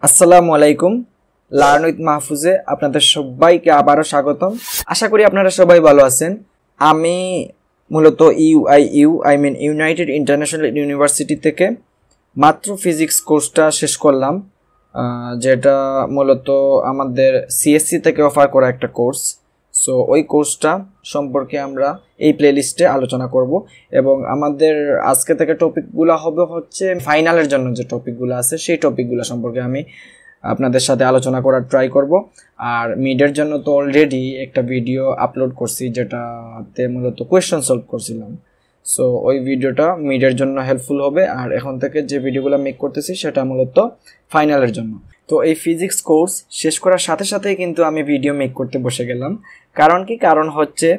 আসসালামু আলাইকুম। Learn with মাহফুজে আপনাদের সবাইকে আবারও স্বাগতম। আশা করি আপনারা সবাই ভালো আছেন। আমি মূলত ইউনাইটেড ইন্টারন্যাশনাল ইউনিভার্সিটি থেকে মাত্র ফিজিক্স কোর্সটা শেষ করলাম, যেটা মূলত আমাদের সিএসসি থেকে অফার করা একটা কোর্স। সো ওই কোর্সটা সম্পর্কে আমরা এই প্লেলিস্টে আলোচনা করব এবং আমাদের আজকে থেকে টপিকগুলো হবে হচ্ছে ফাইনালের জন্য যে টপিকগুলো আছে সেই টপিকগুলো সম্পর্কে আমি আপনাদের সাথে আলোচনা করার ট্রাই করব। আর মিডের জন্য তো অলরেডি একটা ভিডিও আপলোড করছি যেটাতে মূলত কোয়েশ্চেন সলভ করছিলাম। সো ওই ভিডিওটা মিডের জন্য হেল্পফুল হবে, আর এখন থেকে যে ভিডিওগুলো মেক করতেছি সেটা মূলত ফাইনালের জন্য। তো এই ফিজিক্স কোর্স শেষ করার সাথে সাথেই কিন্তু আমি ভিডিও মেক করতে বসে গেলাম। কারণ হচ্ছে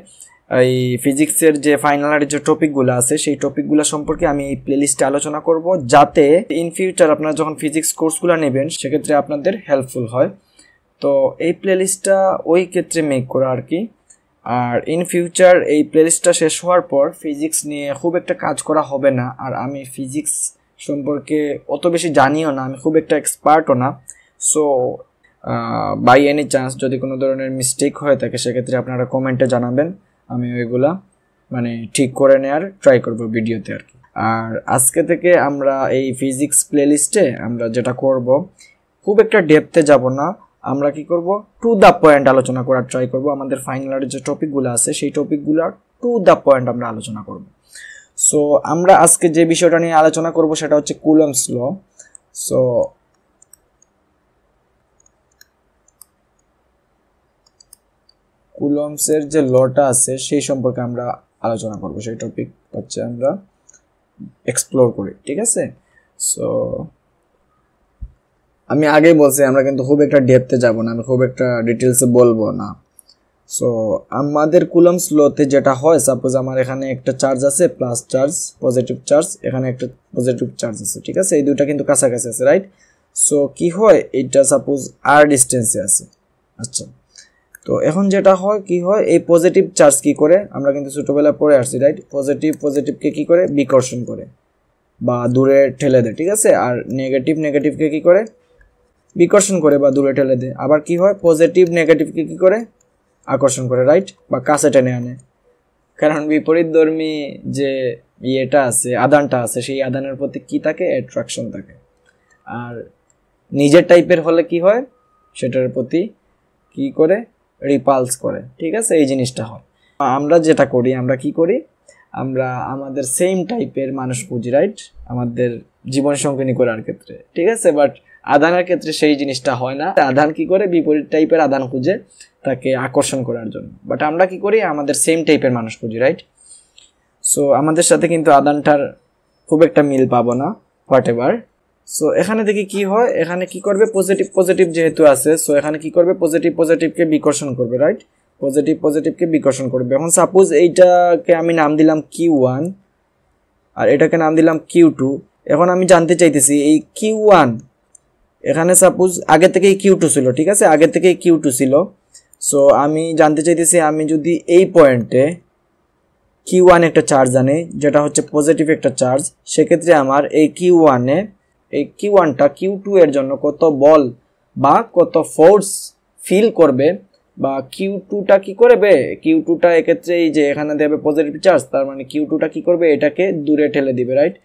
এই ফিজিক্সের যে ফাইনালের যে টপিকগুলো আছে সেই টপিকগুলো সম্পর্কে আমি এই প্লেলিস্টে আলোচনা করব, যাতে ইন ফিউচার আপনারা যখন ফিজিক্স কোর্সগুলো নেবেন সেক্ষেত্রে আপনাদের হেল্পফুল হয়। তো এই প্লেলিস্টটা ওই ক্ষেত্রে মেক করা আর কি। আর ইন ফিউচার এই প্লেলিস্টটা শেষ হওয়ার পর ফিজিক্স নিয়ে খুব একটা কাজ করা হবে না, আর আমি ফিজিক্স সম্পর্কে অত বেশি জানিও না, আমি খুব একটা এক্সপার্টও না। সো বাই এনি চান্স যদি কোনো ধরনের মিস্টেক হয়ে থাকে সেক্ষেত্রে আপনারা কমেন্টে জানাবেন, আমি ওইগুলা ঠিক করে নেওয়ার ট্রাই করব ভিডিওতে আর কি। আর আজকে থেকে আমরা এই ফিজিক্স প্লেলিস্টে আমরা যেটা করব, খুব একটা ডেপথে যাব না, আমরা কি করব টু দ্য পয়েন্ট আলোচনা করার ট্রাই করব। আমাদের ফাইনালের যে টপিকগুলো আছে সেই টপিকগুলো টু দ্য পয়েন্ট আমরা আলোচনা করব। সো আমরা আজকে যে বিষয়টা নিয়ে আলোচনা করব সেটা হচ্ছে কুলম্বস ল। সো কুলম্বসের যে লটা আছে সেই সম্পর্কে আমরা আলোচনা করব, সেই টপিক হচ্ছে আমরা এক্সপ্লোর করি, ঠিক আছে। সো আমি আগেই বলছি আমরা কিন্তু খুব একটা ডেপথে যাব না, আমি খুব একটা ডিটেলসে বলবো না। সো আমাদের কুলম্বস লতে যেটা হয়, সাপোজ আমার এখানে একটা চার্জ আছে প্লাস চার্জ, পজিটিভ চার্জ, এখানে একটা পজিটিভ চার্জ আছে, ঠিক আছে, এই দুইটা কিন্তু কাছাকাছি আছে, রাইট। সো কি হয়, এইটা সাপোজ আর ডিস্টেন্সে আছে। আচ্ছা, তো এখন যেটা হয় কি হয়, এই পজিটিভ চার্জ কি করে, আমরা কিন্তু ছোটবেলায় পড়ে আসছি, রাইট। পজিটিভকে কি করে, বিকর্ষণ করে বা দূরে ঠেলে দেয়, ঠিক আছে। আর নেগেটিভকে কি করে, বিকর্ষণ করে বা দূরে ঠেলে দেয়। আবার কি হয়, পজিটিভ নেগেটিভকে কি করে, আকর্ষণ করে, রাইট, বা কাছে টেনে আনে। কারণ বিপরীতধর্মী যে ইয়েটা আছে, আদানটা আছে, সেই আদানের প্রতি কি থাকে, অ্যাট্রাকশন থাকে। আর নিজের টাইপের হলে কি হয়, সেটার প্রতি কি করে, রিপালস করে, ঠিক আছে, এই জিনিসটা হয়। আমরা যেটা করি, আমরা কি করি, আমরা আমাদের সেম টাইপের মানুষ খুঁজি, রাইট, আমাদের জীবন সঙ্গিনী করার ক্ষেত্রে, ঠিক আছে। বাট আদানের ক্ষেত্রে সেই জিনিসটা হয় না। আদান কি করে, বিপরীত টাইপের আদান খুঁজে তাকে আকর্ষণ করার জন্য। বাট আমরা কি করি, আমাদের সেম টাইপের মানুষ খুঁজি, রাইট। সো আমাদের সাথে কিন্তু আদানটার খুব একটা মিল পাবো না, হোয়াট এভার। সো এখানে দেখি কি হয়, এখানে কি করবে, পজিটিভ যেহেতু আছে, সো এখানে কি করবে, পজিটিভকে বিকর্ষণ করবে, রাইট, পজিটিভকে বিকর্ষণ করবে। এখন সাপোজ এইটাকে আমি নাম দিলাম Q1 আর এটাকে নাম দিলাম Q2। এখন আমি জানতে চাইতেছি এই Q1, এখানে সাপোজ আগে থেকেই Q2 ছিল, ঠিক আছে, আগে থেকেই Q2 ছিল। সো আমি জানতে চাইতেছি, আমি যদি এই পয়েন্টে Q1 একটা চার্জ আনি, যেটা হচ্ছে পজিটিভ একটা চার্জ, সেক্ষেত্রে আমার এই Q1টা Q2 এর জন্য কত বল বা কত ফোর্স ফিল করবে, বা Q2টা কি করবে, Q2টা এক্ষেত্রে এই যে এখানে দেবে পজিটিভ চার্জ, তার মানে Q2টা কি করবে, এটাকে দূরে ঠেলে দিবে, রাইট।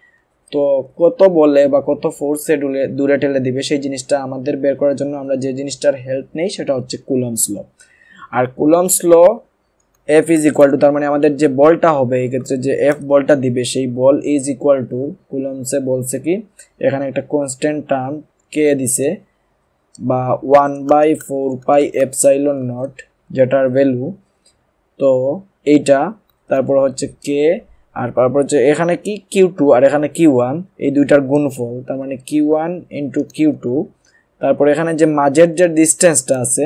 তো কত বলে বা কত ফোর্সে দূরে ঠেলে দিবে সেই জিনিসটা আমাদের বের করার জন্য আমরা যে জিনিসটার হেল্প নেই সেটা হচ্ছে কুলম্বস ল। আর Coulomb's law F is equal to, তার মানে আমাদের যে বলটা হবে এই ক্ষেত্রে যে F বলটা দিবে, সেই বল ইজ ইকুয়াল টু, কুলম্বসে বলছে কি, এখানে একটা কনস্ট্যান্ট টার্ম কে দিছে, বা 1/4πε0 যেটার ভ্যালু, তো এইটা, তারপর হচ্ছে কে, আর তারপর হচ্ছে এখানে কি Q2 আর এখানে Q1, এই দুইটার গুণফল, তার মানে Q1 ইন্টু Q2। তারপর এখানে যে মাঝের যে ডিস্টেন্সটা আছে,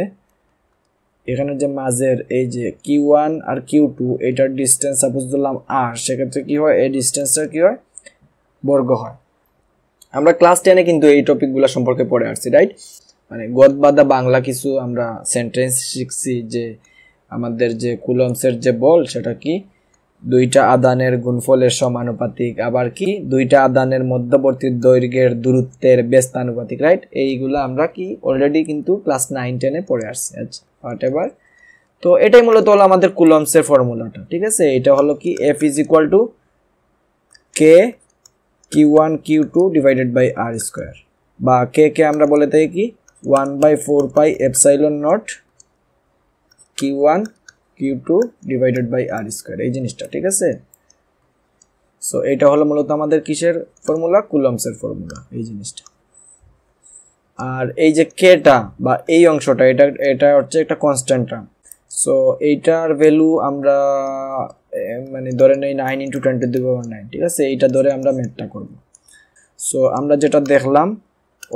এখানে যে মাঝের এই যে Q1 আর Q2, এটার ডিস্টেন্স সাপোজ ধরলাম r, সেক্ষেত্রে কি হয়, এই ডিস্টেন্সটা কি হয়, বর্গ হয়। আমরা ক্লাস 10-এ কিন্তু এই টপিকগুলো সম্পর্কে পড়ে আসছি, রাইট। গদবাদা বাংলা কিছু আমরা সেন্টেন্স শিখছি যে আমাদের যে কুলম্বসের যে বল সেটা কি, দুইটা আদানের গুণফলের সমানুপাতিক, আবার কি দুইটা আদানের মধ্যবর্তী দৈর্ঘ্যের দূরত্বের ব্যস্তানুপাতিক, রাইট? এইগুলো আমরা কি অলরেডি কিন্তু ক্লাস 9-10 পড়ে আসছি। আচ্ছা, হোয়াটএভার। তো এটাই মূলত হলো আমাদের কুলম্বসের ফর্মুলাটা, ঠিক আছে? এটা হলো কি F is equal to k Q1 Q2 divided by r square, বা কে কে আমরা বলে থাকি কি 1/4 pi epsilon naught Q1 Q2 divided by r square, এই জিনিসটা, ঠিক আছে? সো এটা হলো মূলত আমাদের কিসের ফর্মুলা? কুলম্বসের ফর্মুলা, এই জিনিসটা। আর এই যে কেটা বা এই অংশটা, এটা হচ্ছে একটা কনস্ট্যান্ট টার্ম। সো এইটার ভ্যালু আমরা মানে ধরে নেই 9 × 10⁹, ঠিক আছে? এইটা ধরে আমরা ম্যাথটা করব। সো আমরা যেটা দেখলাম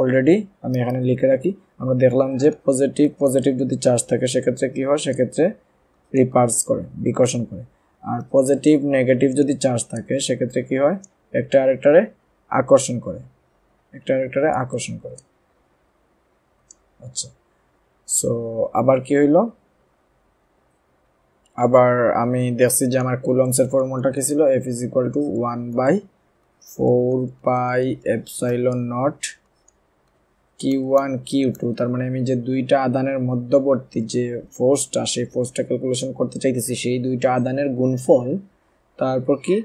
অলরেডি, আমি এখানে লিখে রাখি, আমরা দেখলাম যে পজিটিভ যদি চার্জ থাকে সেক্ষেত্রে কি হয়? সেক্ষেত্রে রিপালস করে, বিকর্ষণ করে। আর পজিটিভ নেগেটিভ যদি চার্জ থাকে সেক্ষেত্রে কি হয়? একটা আরেকটারে আকর্ষণ করে, আচ্ছা। সো আবার কি হইল? আবার আমি দেখছি যে আমার কুলম্বসের ফর্মুলাটা কি ছিল? F is equal two 1/4 pi epsilon naught Q1 Q2, তার মানে আমি যে দুইটা আদানের মধ্যবর্তী যে ফোর্সটা, সেই ফোর্সটা ক্যালকুলেশন করতে চাইতেছি, সেই দুইটা আদানের গুণফল, তারপর কি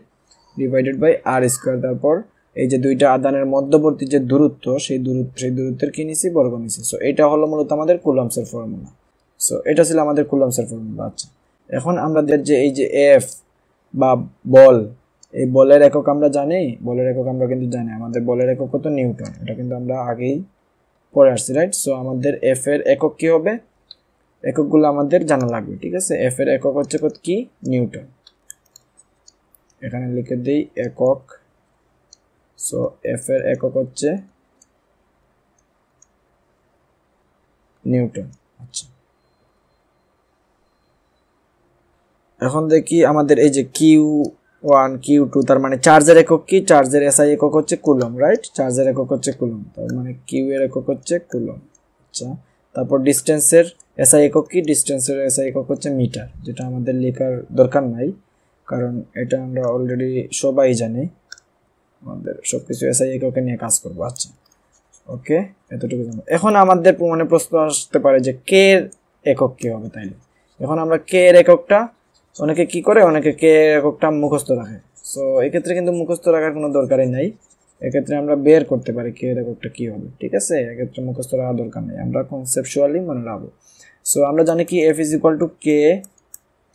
ডিভাইডেড বাই আর স্কোয়ার, তারপর এই যে দুইটা আদানের মধ্যবর্তী যে দূরত্ব, সেই দূরত্বের কি নিছি? বর্গ নিছি। সো এটা হলো মূলত আমাদের কুলম্বসের ফর্মুলা। সো এটা ছিল আমাদের কুলম্বসের ফর্মুলা। আচ্ছা, এখন আমরা যে এই যে এফ বা বল, এই বলের একক আমরা জানি, বলের একক আমরা কিন্তু জানি, আমাদের বলের একক কত? নিউটন। এটা কিন্তু আমরা আগেই পড়ে আসছি, রাইট? সো আমাদের এফ এর একক কি হবে? এককগুলো আমাদের জানা লাগবে, ঠিক আছে? এফ এর একক হচ্ছে কত? কি? নিউটন। এখানে লিখে দেই একক। সো এফ এর একক হচ্ছে নিউটন। আচ্ছা, এখন দেখি আমাদের এই যে Q1 Q2, তার মানে চার্জের একক কি? চার্জের এসআই একক হচ্ছে কুলম্ব, রাইট? চার্জের একক হচ্ছে কুলম্ব, তার মানে কিউ এর একক হচ্ছে কুলম্ব। আচ্ছা, তারপর ডিস্টেন্সের এসআই একক কি? ডিস্টেন্সের এসআই একক হচ্ছে মিটার, যেটা আমাদের লেখার দরকার নাই, কারণ এটা আমরা অলরেডি সবাই জানি, আমাদের সবকিছু এসআই এককে নিয়ে কাজ করব। আচ্ছা, ওকে, এতটুকু জানো। এখন আমাদের মনে প্রশ্ন আসতে পারে যে কে এর একক কি হবে? তাইলে এখন আমরা কে এর এককটা, অনেকে কি করে, অনেকে কে এর এককটা মুখস্থ রাখে। সো এক্ষেত্রে কিন্তু মুখস্থ রাখার কোনো দরকারই নাই, এক্ষেত্রে আমরা বের করতে পারি কে এর এককটা কি হবে, ঠিক আছে? এক্ষেত্রে মুখস্থ রাখার দরকার নেই, আমরা কনসেপচুয়ালি মনে রাখবো। সো আমরা জানি কি F is equal to k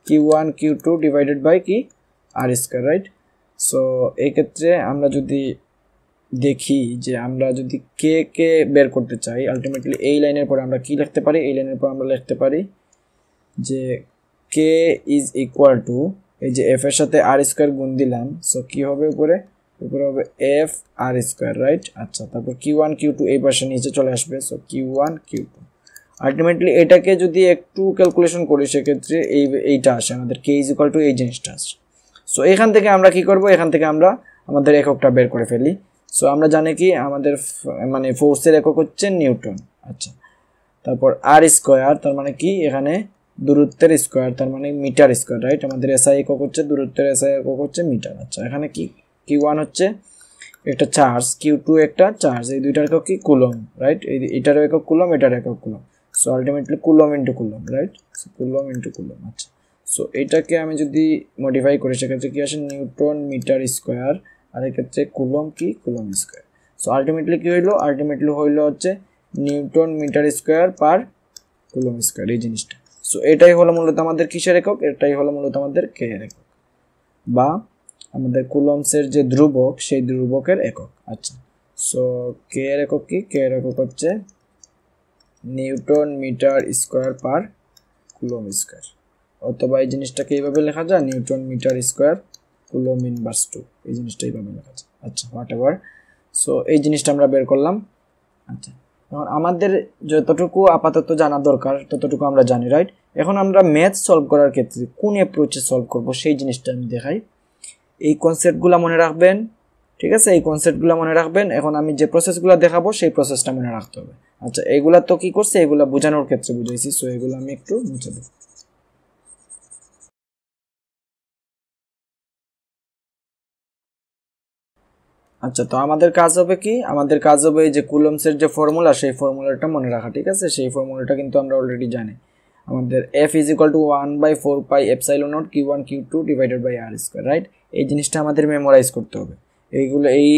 Q1 Q2 divided by কি? R square, right? সো এই ক্ষেত্রে আমরা যদি দেখি যে আমরা যদি কে কে বের করতে চাই, আলটিমেটলি এই লাইনের পরে আমরা কি লিখতে পারি? এই লাইনের পর আমরা লিখতে পারি যে কে ইজ ইকুয়াল টু, এই যে এফ এর সাথে আর স্কয়ার গুণ দিলাম, সো কি হবে? উপরে হবে এফ আর স্কয়ার, রাইট? আচ্ছা, তারপর Q1 Q2 এই পাশে নিচে চলে আসবে, সো Q1 Q2। আলটিমেটলি এটাকে যদি একটু ক্যালকুলেশন করি সেক্ষেত্রে এইটা আসে, আমাদের কে ইজ ইকুয়াল টু এই জিনিসটা আসে। সো এখান থেকে আমরা কি করব? এখান থেকে আমরা আমাদের এককটা বের করে ফেলি। সো আমরা জানি কি আমাদের মানে ফোর্সের একক হচ্ছে নিউটন। আচ্ছা, তারপর আর স্কয়ার, তার মানে কি? এখানে দূরত্বের স্কয়ার, তার মানে মিটার স্কয়ার, রাইট? আমাদের এসআই একক হচ্ছে দূরত্বের এসআই একক হচ্ছে মিটার। আচ্ছা, এখানে কি Q1 হচ্ছে একটা চার্জ, Q2 একটা চার্জ, এই দুইটার একক কি? Coulomb, right? এটারও একক কুলম্ব, এটার একক coulomb. So ultimately coulomb into coulomb, right? So coulomb into coulomb. আচ্ছা, সো এটাকে আমি যদি মডিফাই করি সেক্ষেত্রে কি আসে? নিউটন মিটার স্কয়ার, আর এক্ষেত্রে কুলম্ব কি? Coulomb square. সো আলটিমেটলি কি হইলো? আলটিমেটলি হইলো হচ্ছে newton metre square per coulomb square, এই জিনিসটা। সো এটাই হলো মূলত আমাদের কিসের একক? এটাই হলো মূলত আমাদের কে এর একক, বা আমাদের কুলম্বসের যে ধ্রুবক, সেই ধ্রুবকের একক। আচ্ছা, সো কে এর একক কি? কে এর একক হচ্ছে newton metre square per coulomb square, অথবা এই জিনিসটাকে এইভাবে লেখা যায় newton metre square coulomb inverse 2, এই জিনিসটা এইভাবে লেখা যায়। আচ্ছা, হোয়াটএভার। সো এই জিনিসটা আমরা বের করলাম। আচ্ছা, এখন আমাদের যতটুকু আপাতত জানা দরকার ততটুকু আমরা জানি, রাইট? এখন আমরা ম্যাথ সলভ করার ক্ষেত্রে কোন অ্যাপ্রোচে সলভ করব সেই জিনিসটা আমি দেখাই। এই কনসেপ্টগুলো মনে রাখবেন, ঠিক আছে? এই কনসেপ্টগুলো মনে রাখবেন। এখন আমি যে প্রসেসগুলো দেখাবো সেই প্রসেসটা মনে রাখতে হবে। আচ্ছা, এগুলা তো কি করছে? এগুলা বোঝানোর ক্ষেত্রে বুঝাইছি। সো এগুলো আমি একটু মুছে দেব। আচ্ছা, তো আমাদের কাজ হবে কি, আমাদের কাজ হবে এই যে কুলম্বসের যে ফর্মুলা, সেই ফর্মুলাটা মনে রাখা। ঠিক আছে, সেই ফর্মুলাটা কিন্তু আমরা অলরেডি জানি। আমাদের F = 1/4 pi epsilon naught Q1 Q2 divided by R square, right? এই জিনিসটা আমাদের মেমোরাইজ করতে হবে। এইগুলো, এই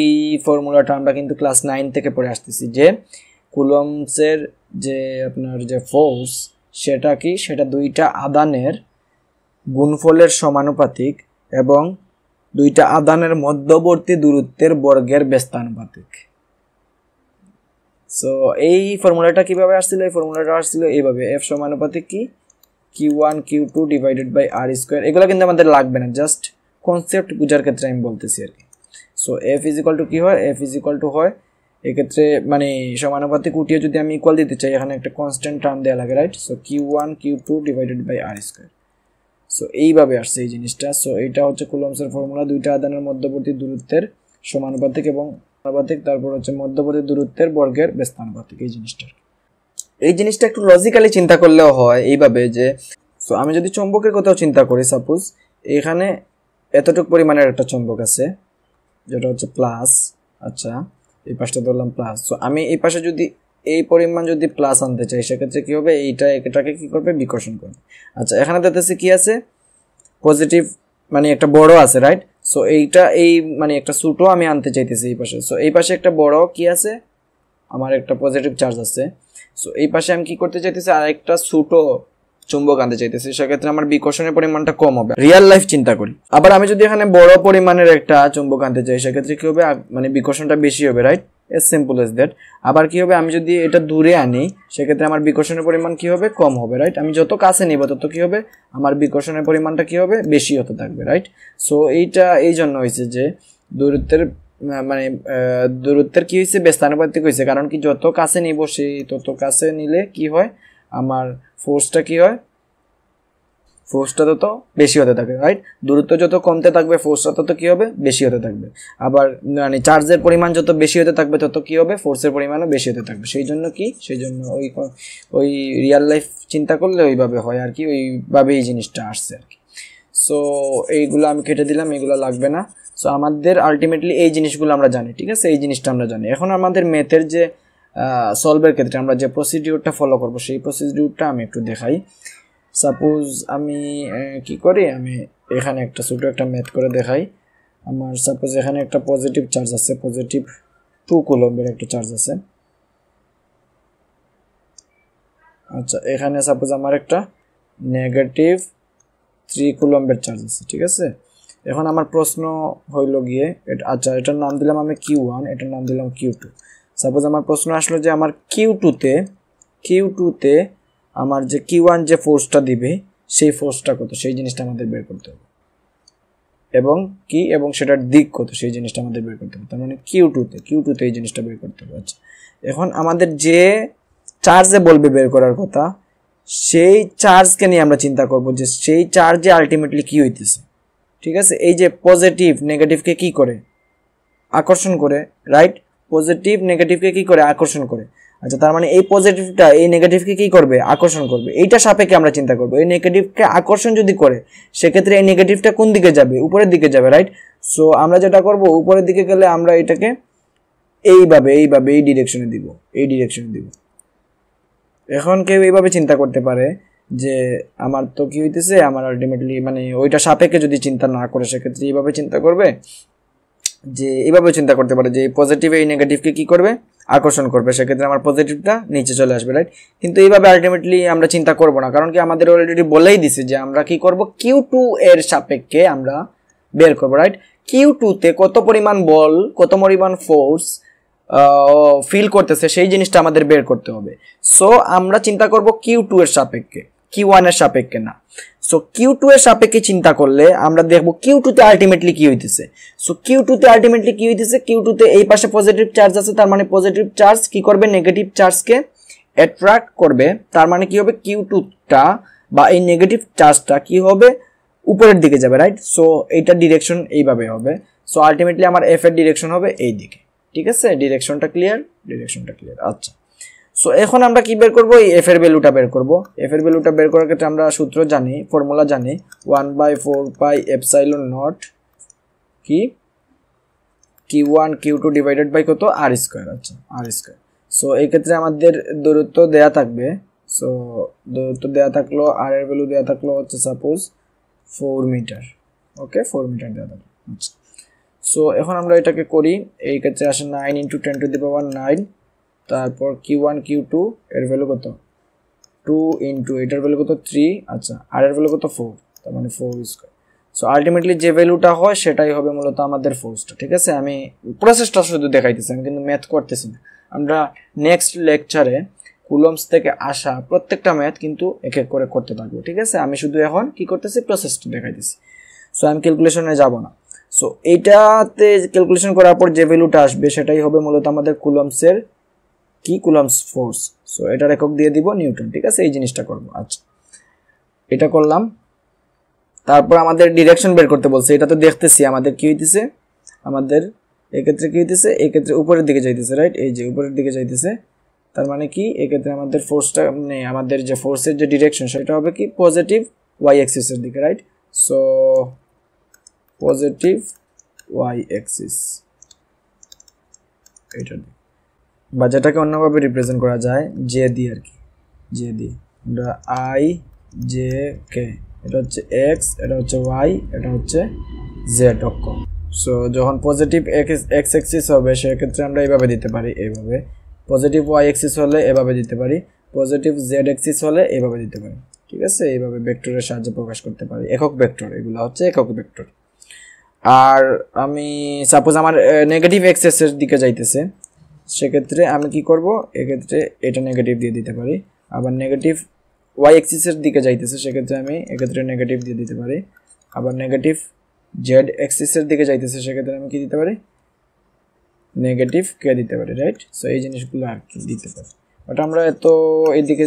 ফর্মুলাটা আমরা কিন্তু ক্লাস 9 থেকে পড়ে আসতেছি যে কুলম্বসের যে আপনার যে ফোর্স, সেটা কি, সেটা দুইটা আদানের গুণফলের সমানুপাতিক এবং দুইটা আদানের মধ্যবর্তী দূরত্বের বর্গের ব্যস্তানুপাতিক। সো এই ফর্মুলাটা কিভাবে আসছিল? এই ফর্মুলাটা আসছিল এইভাবে, F সমানুপাতিক কি Q1 Q2 divided by R square. এগুলো কিন্তু আমাদের লাগবে না, জাস্ট কনসেপ্ট বোঝার ক্ষেত্রে আমি বলতেছি আর কি। সো F = কি হয়, F = হয় এক্ষেত্রে মানে সমানুপাতিক উঠিয়ে যদি আমি ইকুয়াল দিতে চাই, এখানে একটা কনস্ট্যান্ট টার্ম দেওয়া লাগে, right? So Q1 Q2 divided by R square. So এইভাবে আসছে এই জিনিসটা। সো এইটা হচ্ছে কুলম্বসের ফর্মুলা, দুইটা আধানের মধ্যবর্তী দূরত্বের সমানুপাতিক এবং সমানুপাতিক, তারপর হচ্ছে মধ্যবর্তী দূরত্বের বর্গের ব্যস্তানুপাতিক। এই জিনিসটা একটু লজিক্যালি চিন্তা করলেও হয় এইভাবে যে, সো আমি যদি চৌম্বকের কথাও চিন্তা করি, সাপোজ এখানে এতটুকু পরিমাণের একটা চৌম্বক আছে যেটা হচ্ছে প্লাস। আচ্ছা, এই পাশটা ধরলাম প্লাস। সো আমি এই পাশে যদি এই পরিমাণ যদি প্লাস আনতে চাই, সেক্ষেত্রে কি হবে, এটাকে কি করবে, বিকর্ষণ করবে। আচ্ছা, এখানে দেখতেছি কি আছে, পজিটিভ মানে একটা বড় আছে, রাইট? সো এইটা এই মানে একটা ছোট আমি আনতে চাইতেছি এই পাশে। সো এই পাশে একটা বড় কি আছে, আমার একটা পজিটিভ চার্জ আছে। সো এই পাশে আমি কি করতে চাইতেছি, আর একটা ছোট চুম্বক আনতে চাইতেছি, সেক্ষেত্রে আমার বিকর্ষণের পরিমাণটা কম হবে। রিয়েল লাইফ চিন্তা করি। আবার আমি যদি এখানে বড় পরিমাণের একটা চুম্বক আনতে চাই, সেক্ষেত্রে কি হবে, মানে বিকর্ষণটা বেশি হবে, right? As simple as that. আবার কি হবে, আমি যদি এটা দূরে আনি, সেক্ষেত্রে আমার বিকর্ষণের পরিমাণ কি হবে, কম হবে, রাইট? আমি যত কাছে নিব তত কি হবে, আমার বিকর্ষণের পরিমাণটা কি হবে, বেশি হতে থাকবে, রাইট? সো এইটা এই জন্য হয়েছে যে দূরত্বের মানে দূরত্বের কি হয়েছে, ব্যস্তানুপাতিক হয়েছে। কারণ কি, যত কাছে নিব সেই তত কাছে নিলে কি হয়, আমার ফোর্সটা কি হয়, ফোর্সটা তত বেশি হতে থাকবে, রাইট? দূরত্ব যত কমতে থাকবে, ফোর্সটা তত কি হবে, বেশি হতে থাকবে। আবার মানে চার্জের পরিমাণ যত বেশি হতে থাকবে, তত কি হবে, ফোর্সের পরিমাণও বেশি হতে থাকবে। সেই জন্য কি, সেই জন্য ওই রিয়েল লাইফ চিন্তা করলে ওইভাবে হয় আর কি, ওইভাবে এই জিনিসটা আসছে আর কি। সো এইগুলো আমি কেটে দিলাম, এগুলো লাগবে না। সো আমাদের আলটিমেটলি এই জিনিসগুলো আমরা জানি, ঠিক আছে? এই জিনিসটা আমরা জানি। এখন আমাদের ম্যাথের যে সলভের ক্ষেত্রে আমরা যে প্রসিডিউরটা ফলো করব, সেই প্রসিডিউরটা আমি একটু দেখাই। সাপোজ আমি কি করি, আমি এখানে একটা ছোটো একটা ম্যাথ করে দেখাই। আমার সাপোজ এখানে একটা পজিটিভ চার্জ আছে, পজিটিভ 2 কুলম্বের একটা চার্জ আছে। আচ্ছা, এখানে সাপোজ আমার একটা নেগেটিভ 3 কুলম্বের চার্জ আছে, ঠিক আছে? এখন আমার প্রশ্ন হইল গিয়ে, আচ্ছা এটার নাম দিলাম আমি Q1, এটার নাম দিলাম Q2। সাপোজ আমার প্রশ্ন আসলো যে আমার Q2 তে আমার যে Q1 যে ফোর্সটা দিবে, সেই ফোর্সটা কত, সেই জিনিসটা আমাদের বের করতে হবে, এবং কি, এবং সেটার দিক কত, সেই জিনিসটা আমাদের বের করতে হবে। তার মানে Q2তে এই জিনিসটা বের করতে হবে। আচ্ছা, এখন আমাদের যে চার্জে বলবে বের করার কথা, সেই চার্জকে নিয়ে আমরা চিন্তা করব যে সেই চার্জে আলটিমেটলি কি হইতেছে, ঠিক আছে? এই যে পজিটিভ নেগেটিভকে কি করে, আকর্ষণ করে, রাইট? পজিটিভ নেগেটিভকে কি করে, আকর্ষণ করে। আচ্ছা, তার মানে এই পজিটিভটা এই নেগেটিভকে কি করবে, আকর্ষণ করবে। এইটা সাপেক্ষে আমরা চিন্তা করব, এই নেগেটিভকে আকর্ষণ যদি করে, সেক্ষেত্রে এই নেগেটিভটা কোন দিকে যাবে, উপরের দিকে যাবে, রাইট? সো আমরা যেটা করব, উপরের দিকে গেলে আমরা এটাকে এইভাবে এই ডিরেকশনে দিব। এখন কেউ এইভাবে চিন্তা করতে পারে যে আমার তো কি হইতেছে, আমার আলটিমেটলি মানে ওইটা সাপেক্ষে যদি চিন্তা না করে, সেক্ষেত্রে এইভাবে চিন্তা করবে, যে এইভাবে চিন্তা করতে পারে যে পজিটিভ এই নেগেটিভকে কি করবে, আকর্ষণ করবে, সেক্ষেত্রে আমার পজিটিভটা নিচে চলে আসবে, রাইট? কিন্তু এইভাবে আলটিমেটলি আমরা চিন্তা করব না, কারণ কি আমাদের অলরেডি বলেই দিছে যে আমরা কি করব, Q2 এর সাপেক্ষে আমরা বের করব, রাইট? Q2তে কত পরিমাণ বল, কত পরিমাণ ফোর্স ফিল করতেছে, সেই জিনিসটা আমাদের বের করতে হবে। সো আমরা চিন্তা করব Q2 এর সাপেক্ষে, Q1 এর সাপেক্ষে না। সো Q2 এর সাপেক্ষে চিন্তা করলে আমরা দেখব Q2তে আলটিমেটলি কি হইতেছে। সো Q2তে আলটিমেটলি কি হইতেছে, Q2তে এই পাশে পজিটিভ চার্জ আছে, তার মানে পজিটিভ চার্জ কি করবে, নেগেটিভ চার্জকে অ্যাট্রাক্ট করবে। তার মানে কি হবে, Q2টা বা এই নেগেটিভ চার্জটা কি হবে, উপরের দিকে যাবে, রাইট? সো এইটা ডিরেকশন এইভাবে হবে। সো আলটিমেটলি আমার F এর ডিরেকশন হবে এই দিকে, ঠিক আছে? ডিরেকশনটা ক্লিয়ার। আচ্ছা, সো এখন আমরা কি বের করব, এই F এর ভ্যালুটা বের করব। F এর ভ্যালুটা বের করার ক্ষেত্রে আমরা সূত্র জানি, ফর্মুলা জানি, 1/4 পাই এপসাইলন নট কি Q1 Q2 ডিভাইডেড বাই কত r স্কয়ার। আচ্ছা r স্কয়ার। সো এই ক্ষেত্রে আমাদের দূরত্ব দেয়া থাকবে। সো দূরত্ব দেয়া থাকলো, r এর ভ্যালু দেয়া থাকলো হচ্ছে সাপোজ 4 মিটার। ওকে 4 মিটার দেয়া থাকলো। আচ্ছা সো এখন আমরা এটাকে করি। এই ক্ষেত্রে আসে 9 × 10⁻9, তারপর Q1 Q2 এর ভ্যালু কত 2 × এটার ভ্যালু কত 3। আচ্ছা r এর ভ্যালু কত 4, তার মানে 4 স্কয়ার। সো আলটিমেটলি যে ভ্যালুটা হয় সেটাই হবে মূলত আমাদের ফোর্সটা। ঠিক আছে, আমি প্রসেসটা শুধু দেখাইতেছি, আমি কিন্তু ম্যাথ করতেছি না। আমরা নেক্সট লেকচারে কুলম্বস থেকে আসা প্রত্যেকটা ম্যাথ কিন্তু এক এক করে করতে থাকবো। ঠিক আছে, আমি শুধু এখন কি করতেছি প্রসেসটা দেখাইতেছি। সো আমি ক্যালকুলেশনে যাব না। সো এইটাতে ক্যালকুলেশন করার পর যে ভ্যালুটা আসবে সেটাই হবে মূলত আমাদের কুলম্বসের কি কুলম্বস ফোর্স। সো এটার একক দিয়ে দিব নিউটন। ঠিক আছে, এই জিনিসটা করব। আচ্ছা এটা করলাম। তারপর আমাদের ডিরেকশন বের করতে বলছে। এটা তো দেখতেছি আমাদের কি হইতেছে, আমাদের এক্ষেত্রে কি হইতেছে, এক্ষেত্রে উপরের দিকে যাইতেছে, রাইট? এই যে উপরের দিকে যাইতেছে, তার মানে কি এক্ষেত্রে আমাদের ফোর্সটা মানে আমাদের যে ফোর্সের যে ডিরেকশন সেটা হবে কি পজিটিভ ওয়াই অ্যাক্সিসের দিকে, right? So positive Y axis এটা দিয়ে, বা যেটাকে অন্যভাবে রিপ্রেজেন্ট করা যায় জে দিয়ে আর কি, জে দিয়ে আমরা আই জে কে, এটা হচ্ছে এক্স, এটা হচ্ছে ওয়াই, এটা হচ্ছে জেড অক্ষ। সো যখন পজিটিভ এক্স অ্যাক্সিস হবে সেক্ষেত্রে আমরা এইভাবে দিতে পারি, এইভাবে। পজিটিভ ওয়াই অ্যাক্সিস হলে এভাবে দিতে পারি, পজিটিভ জেড অ্যাক্সিস হলে এইভাবে দিতে পারি। ঠিক আছে, এইভাবে ভেক্টরের সাহায্যে প্রকাশ করতে পারি, একক ভেক্টর, এগুলো হচ্ছে একক ভেক্টর। আর আমি সাপোজ আমার নেগেটিভ এক্সেসের দিকে যাইতেছে, সেক্ষেত্রে আমি কি করব, এক্ষেত্রে এটা নেগেটিভ দিয়ে দিতে পারি। আবার নেগেটিভ ওয়াই অ্যাক্সিসের দিকে যাইতেছে, সেক্ষেত্রে আমি এক্ষেত্রে নেগেটিভ দিয়ে দিতে পারি। আবার নেগেটিভ জেড অ্যাক্সিসের দিকে যাইতেছে, সেক্ষেত্রে আমি কি দিতে পারি, নেগেটিভ কে দিতে পারি, রাইট? সো এই জিনিসগুলো আর কি দিতে পারি, বাট আমরা এত এইদিকে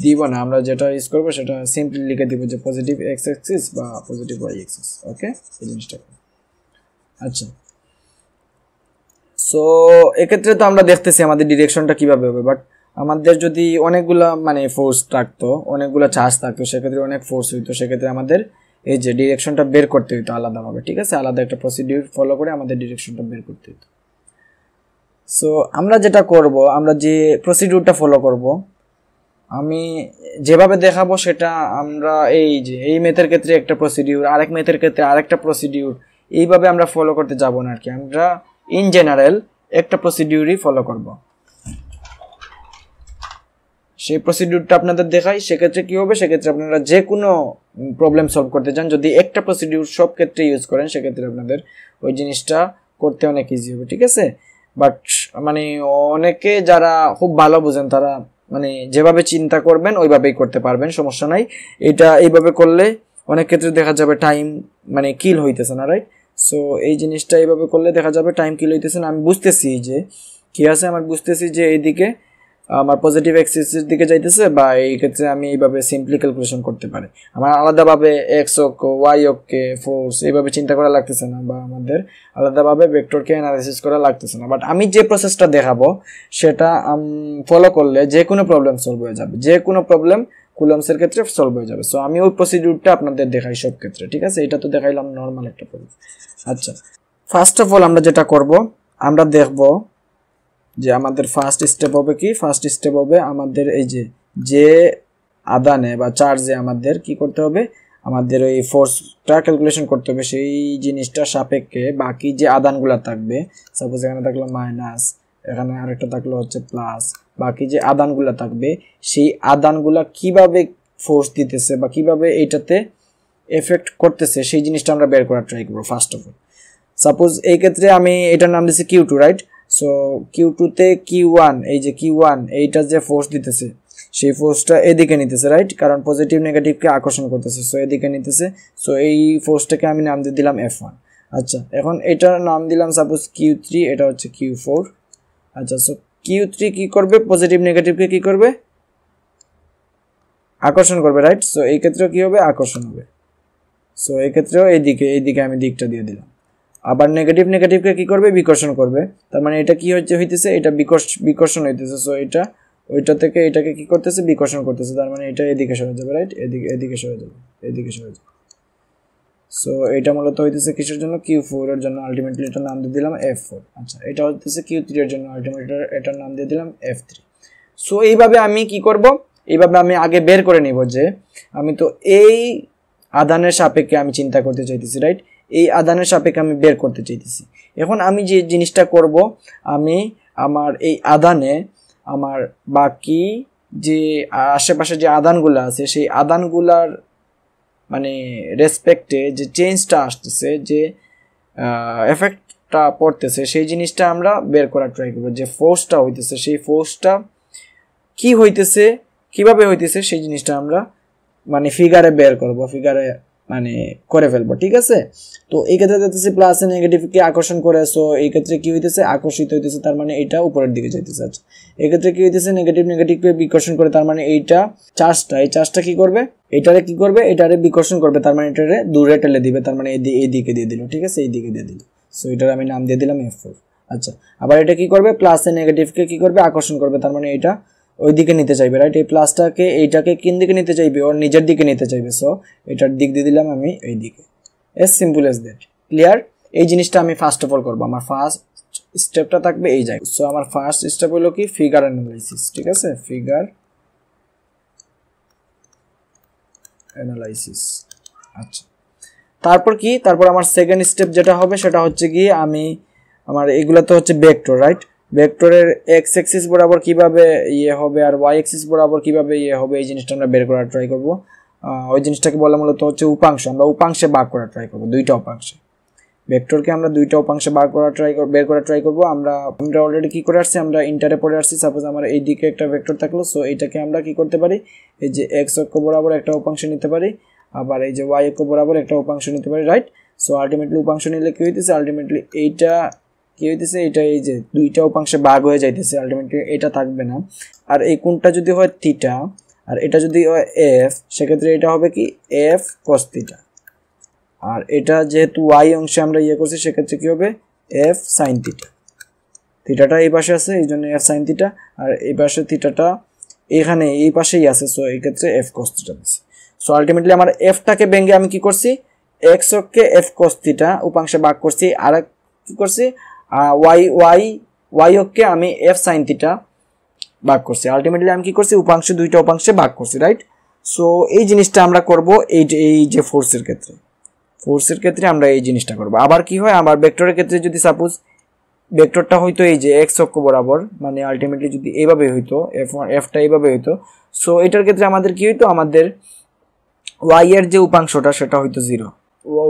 দিব না। আমরা যেটা ইউজ করবো সেটা সিম্পলি লিখে দিব যে পজিটিভ এক্স অ্যাক্সিস বা পজিটিভ ওয়াই অ্যাক্সিস। ওকে, এই জিনিসটা। আচ্ছা সো এক্ষেত্রে তো আমরা দেখতেছি আমাদের ডিরেকশনটা কিভাবে হবে, বাট আমাদের যদি অনেকগুলা মানে ফোর্স থাকতো, অনেকগুলা চার্জ থাকতো, সেক্ষেত্রে অনেক ফোর্স হইতো, সেক্ষেত্রে আমাদের এই যে ডিরেকশনটা বের করতে হইতো আলাদাভাবে। ঠিক আছে, আলাদা একটা প্রসিডিউর ফলো করে আমাদের ডিরেকশনটা বের করতে হইতো। সো আমরা যেটা করব, আমরা যে প্রসিডিউরটা ফলো করব, আমি যেভাবে দেখাবো সেটা আমরা এই যে এই মেথের ক্ষেত্রে একটা প্রসিডিউর, আরেক মেথের ক্ষেত্রে আরেকটা প্রসিডিউর, এইভাবে আমরা ফলো করতে যাব না আর কি। আমরা ইন জেনারেল একটা প্রসিডিউরই ফলো করব। সেই প্রসিডিউরটা আপনাদের দেখাই, সেক্ষেত্রে কি হবে, সেক্ষেত্রে আপনারা যে কোনো প্রবলেম সলভ করতে চান যদি একটা প্রসিডিউর সব ক্ষেত্রে ইউজ করেন, সেক্ষেত্রে আপনাদের ওই জিনিসটা করতে অনেক ইজি হবে। ঠিক আছে, বাট মানে অনেকে যারা খুব ভালো বুঝেন তারা মানে যেভাবে চিন্তা করবেন ওইভাবেই করতে পারবেন, সমস্যা নাই। এটা এইভাবে করলে অনেক ক্ষেত্রে দেখা যাবে টাইম মানে কিল হইতেছে না, রাইট? সো এই জিনিসটা এইভাবে করলে দেখা যাবে টাইম কিল হইতেছে না। আমি বুঝতেছি যে কি আছে, আমার বুঝতেছি যে এইদিকে আমার পজিটিভ অ্যাক্সিসের দিকে যাইতেছে, বা এই ক্ষেত্রে আমি এইভাবে সিম্পলি ক্যালকুলেশন করতে পারি। আমার আলাদাভাবে এক্স অক্ষ ওয়াই অক্ষে ফোর্স এইভাবে চিন্তা করা লাগতেছে না, বা আমাদের আলাদাভাবে ভেক্টরকে অ্যানালাইসিস করা লাগতেছে না। বাট আমি যে প্রসেসটা দেখাবো সেটা ফলো করলে যে কোনো প্রবলেম সলভ হয়ে যাবে, যে কোনো প্রবলেম কুলম্বসের ক্ষেত্রে সলভ হয়ে যাবে। সো আমি ওই প্রসিডিউরটা আপনাদের দেখাই সব ক্ষেত্রে। ঠিক আছে, এটা তো দেখাইলাম নর্মাল একটা প্রসেস। আচ্ছা, ফার্স্ট অফ অল আমরা যেটা করব, আমরা দেখব যে আমাদের ফার্স্ট স্টেপ হবে কি, ফার্স্ট স্টেপ হবে আমাদের এই যে আদানে বা চার্জে আমাদের কি করতে হবে, আমাদের ওই ফোর্সটা ক্যালকুলেশন করতে হবে। সেই জিনিসটা সাপেক্ষে বাকি যে আদানগুলো থাকবে, সাপোজ এখানে থাকলো মাইনাস, এখানে আরেকটা থাকলো হচ্ছে প্লাস, বাকি যে আদানগুলো থাকবে সেই আদানগুলো কিভাবে ফোর্স দিতেছে বা কিভাবে এইটাতে এফেক্ট করতেছে সেই জিনিসটা আমরা বের করার ট্রাই করবো ফার্স্ট অফ অল। সাপোজ এই ক্ষেত্রে আমি এটার নাম দিচ্ছি Q2, রাইট? সো Q2 তে Q1, এই যে Q1 এইটা যে ফোর্স দিতেছে সেই ফোর্সটা এদিকে নিতেছে, রাইট? কারণ পজিটিভ নেগেটিভকে আকর্ষণ করতেছে, সো এদিকে নিতেছে। সো এই ফোর্সটাকে আমি নাম দিয়ে দিলাম F1। আচ্ছা, এখন এটার নাম দিলাম সাপোজ Q3, এটা হচ্ছে Q4। আচ্ছা, সো Q3 কি করবে, পজিটিভ নেগেটিভকে কি করবে, আকর্ষণ করবে, রাইট? সো এই ক্ষেত্রেও কি হবে, আকর্ষণ হবে। সো এই ক্ষেত্রেও এইদিকে আমি দিকটা দিয়ে দিলাম। আবার নেগেটিভকে কি করবে, বিকর্ষণ করবে। তার মানে এটা কি হইতেছে, এটা বিকর্ষণ হইতেছে। সো এটা ওইটা থেকে এটাকে কি করতেছে, বিকর্ষণ করতেছে। তার মানে এটা এদিকে সরে যাবে, রাইট? এদিকে সরে যাবে, এদিকে সরে যাবে। সো এটা মূলত হইতেছে কিসের জন্য Q4 এর জন্য আলটিমেটলি এটার নাম দিয়ে দিলাম F4 আচ্ছা এটা হইতেছে Q3 এর জন্য আলটিমেটলি এটার নাম দিয়ে দিলাম F3 সো এইভাবে আমি কি করব এইভাবে আমি আগে বের করে নিব যে আমি তো এই আদানের সাপেক্ষে আমি চিন্তা করতে চাইতেছি রাইট এই আদানের সাপেক্ষে আমি বের করতে চাইতেছি এখন আমি যে জিনিসটা করব আমি আমার এই আদানে আমার বাকি যে আশেপাশে যে আদানগুলো আছে সেই আদানগুলার মানে রেসপেক্টে যে চেঞ্জটা আসতেছে যে এফেক্টটা পড়তেছে সেই জিনিসটা আমরা বের করার ট্রাই করব যে ফোর্সটা হইতেছে সেই ফোর্সটা কি হইতেছে কিভাবে হইতেছে সেই জিনিসটা আমরা মানে ফিগারে বের করব ফিগারে মানে করে ফেলবো ঠিক আছে তো এই ক্ষেত্রে দেখতেছি প্লাস এ নেগেটিভকে আকর্ষণ করে সো এই ক্ষেত্রে কি হইতেছে আকর্ষিত হইতেছে তার মানে এটা উপরের দিকে যাইতেছে আচ্ছা এই ক্ষেত্রে কি হইতেছে নেগেটিভকে বিকর্ষণ করে তার মানে এইটা এই চার্জটা কি করবে এটারে কি করবে এটারে বিকর্ষণ করবে তার মানে এটারে দূরে ঠেলে দিবে তার মানে এই দিকে দিয়ে দিল ঠিক আছে এই দিকে দিয়ে দিল সো এটার আমি নাম দিয়ে দিলাম F4 আচ্ছা আবার এটা কি করবে প্লাস এ নেগেটিভকে কি করবে আকর্ষণ করবে তার মানে এটা ওই দিকে নিতে চাইবে রাইট এই প্লাসটাকে এইটাকে কোন দিকে নিতে চাইবে ওর নিজের দিকে নিতে চাইবে সো এটার দিক দিয়ে দিলাম আমি এই দিকে as simple as that clear এই জিনিসটা আমি ফার্স্ট অফ অল করব আমার ফার্স্ট স্টেপটা থাকবে এই জায়গায় সো আমার ফার্স্ট স্টেপ হলো কি ফিগার অ্যানালাইসিস ঠিক আছে ফিগার অ্যানালাইসিস আচ্ছা তারপর কি তারপর আমার সেকেন্ড স্টেপ যেটা হবে সেটা হচ্ছে কি আমি আমার এগুলা তো হচ্ছে ভেক্টর রাইট ভেক্টরের এক্স অ্যাক্সিস বরাবর কিভাবে ইয়ে হবে আর ওয়াই অ্যাক্সিস বরাবর কিভাবে ইয়ে হবে এই জিনিসটা আমরা বের করার ট্রাই করব ওই জিনিসটাকে বলা মূলত হচ্ছে উপাংশ আমরা উপাংশে ভাগ করার ট্রাই করব দুইটা উপাংশে ভেক্টরকে আমরা দুইটা উপাংশে ভাগ করার বের করার ট্রাই করব আমরা অলরেডি কি করে আসছি আমরা ইন্টারে পড়ে আসছি সাপোজ আমার এই দিকে একটা ভেক্টর থাকলো সো এইটাকে আমরা কি করতে পারি এই যে এক্স অক্ষ বরাবর একটা উপাংশ নিতে পারি আবার এই যে ওয়াই অক্ষ বরাবর একটা উপাংশ নিতে পারি রাইট সো আলটিমেটলি উপাংশ নিলে কি হইতেছে আলটিমেটলি এইটা কি হইতেছে এটা এই যে দুইটা উপাংশে ভাগ হয়ে যাইতেছে আলটিমেটলি এটা থাকবে না আর এই কোণটা যদি হয় থিটা আর এটা যদি হয় এফ সেক্ষেত্রে এটা হবে কি এফ cos থিটা আর এটা যেহেতু ওয়াই অংশে আমরা ইয়ে করছি সেক্ষেত্রে কি হবে এফ sin থিটা থিটাটা এই পাশে আছে এই জন্য এফ sin থিটা আর এই পাশে থিটাটা এখানে এই পাশেই আছে সো এই ক্ষেত্রে এফ cos থিটা আছে সো আলটিমেটলি আমার এফটাকে ভেঙে আমি কি করছি এক্স অক্ষে এফ cos থিটা উপাংশে ভাগ করছি আর কি করছি ওয়াই অক্ষে আমি এফ sin থিটা ভাগ করছি আলটিমেটলি আমি কি করছি উপাংশ দুইটা উপাংশে ভাগ করছি রাইট সো এই জিনিসটা আমরা করব এই যে ফোর্সের ক্ষেত্রে আমরা এই জিনিসটা করব আবার কি হয় আবার ভেক্টরের ক্ষেত্রে যদি সাপোজ ভেক্টরটা হয়তো এই যে এক্স অক্ষ বরাবর মানে আলটিমেটলি যদি এইভাবে হইতো এফটা এইভাবে হইতো সো এটার ক্ষেত্রে আমাদের কি হইতো আমাদের ওয়াই এর যে উপাংশটা সেটা হইতো 0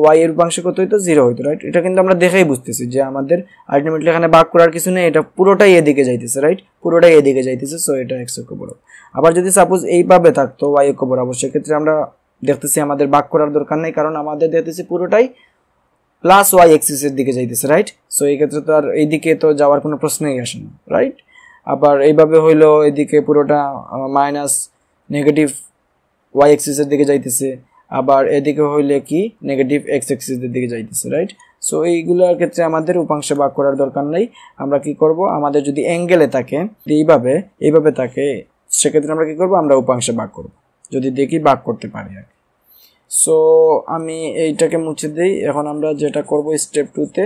ওয়াই এর উপাংশ কত হইতো 0 হইতো রাইট এটা কিন্তু আমরা দেখেই বুঝতেছি যে আমাদের আলটিমেটলি এখানে ভাগ করার কিছু নেই এটা পুরোটাই এদিকে যাইতেছে রাইট পুরোটাই এদিকে যাইতেছে সো এটা এক্স অক্ষ বরাবর আবার যদি সাপোজ এইভাবে থাকতো ওয়াই অক্ষ বরাবর সেক্ষেত্রে আমরা দেখতেছি আমাদের ভাগ করার দরকার নেই কারণ আমাদের দেখতেছি পুরোটাই প্লাস ওয়াই এক্সিসের দিকে যাইতেছে রাইট সো এই ক্ষেত্রে তো আর এইদিকে তো যাওয়ার কোনো প্রশ্নই আসে না রাইট আবার এইভাবে হইলো এদিকে পুরোটা মাইনাস নেগেটিভ ওয়াই এক্সিসের দিকে যাইতেছে আবার এদিকে হইলে কি নেগেটিভ এক্স এক্সিসের দিকে যাইতেছে রাইট সো এইগুলোর ক্ষেত্রে আমাদের উপাংশে ভাগ করার দরকার নেই আমরা কি করব আমাদের যদি অ্যাঙ্গেলে থাকে এইভাবে থাকে সেক্ষেত্রে আমরা কি করব আমরা উপাংশে ভাগ করব যদি দেখি ভাগ করতে পারি আর সো আমি এইটাকে মুছে দেই এখন আমরা যেটা করব স্টেপ 2 তে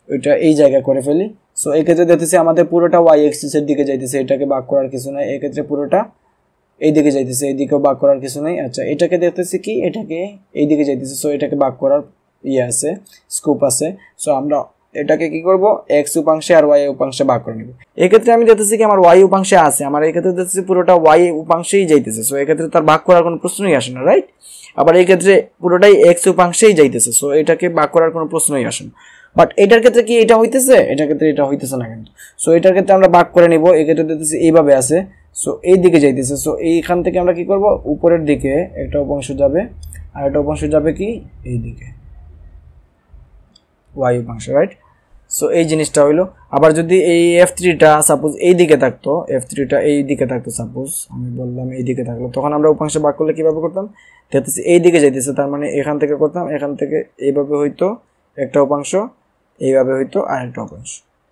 ওইটা এই জায়গা করে ফেলি সো এই ক্ষেত্রে দেখতেছি আমাদের পুরোটা ওয়াই এক্সিসের দিকে যাইতেছে এটাকে ভাগ করার কিছু নাই এই ক্ষেত্রে পুরোটা এই দিকে যাইতেছে এইদিকেও ভাগ করার কিছু নাই আচ্ছা এটাকে দেখতেছি কি এটাকে এই দিকে যাইতেছে সো এটাকে ভাগ করার আছে স্কোপ আছে সো আমরা এটাকে কি করব x উপাংশে আর y উপাংশে ভাগ করে নিব এই ক্ষেত্রে আমি দেখতেছি কি আমার y উপাংশে আছে আমার এই ক্ষেত্রে দেখতেছি পুরোটা y উপাংশেই যাইতেছে সো এই ক্ষেত্রে তার ভাগ করার কোনো প্রশ্নই আসে না রাইট আবার এই ক্ষেত্রে পুরোটাই x উপাংশেই যাইতেছে সো এটাকে ভাগ করার কোনো প্রশ্নই আসে না বাট এটার ক্ষেত্রে কি এটা হইতেছে এটার ক্ষেত্রে এটা হইতেছে না কিন্তু সো এটার ক্ষেত্রে আমরা ভাগ করে নিব এই ক্ষেত্রে দেখতেছি এইভাবে আছে সো এই দিকে যাইতেছে সো এইখান থেকে আমরা কি করব উপরের দিকে একটা উপাংশ যাবে আর একটা উপাংশ যাবে কি এই দিকে y উপাংশ রাইট সো এই জিনিসটা হইলো আবার যদি এই f3 টা সাপোজ এই দিকে থাকতো f3 টা এই দিকে থাকতো সাপোজ আমি বললাম এই দিকে থাকলো তখন আমরা উপাংশ ভাগ করলে কিভাবে করতাম দেখতেছি এই দিকে যাইতেছে তার মানে এখান থেকে করতাম এখান থেকে এইভাবে হইতো একটা উপাংশ এইভাবে হইতো আরেকটা উপাংশ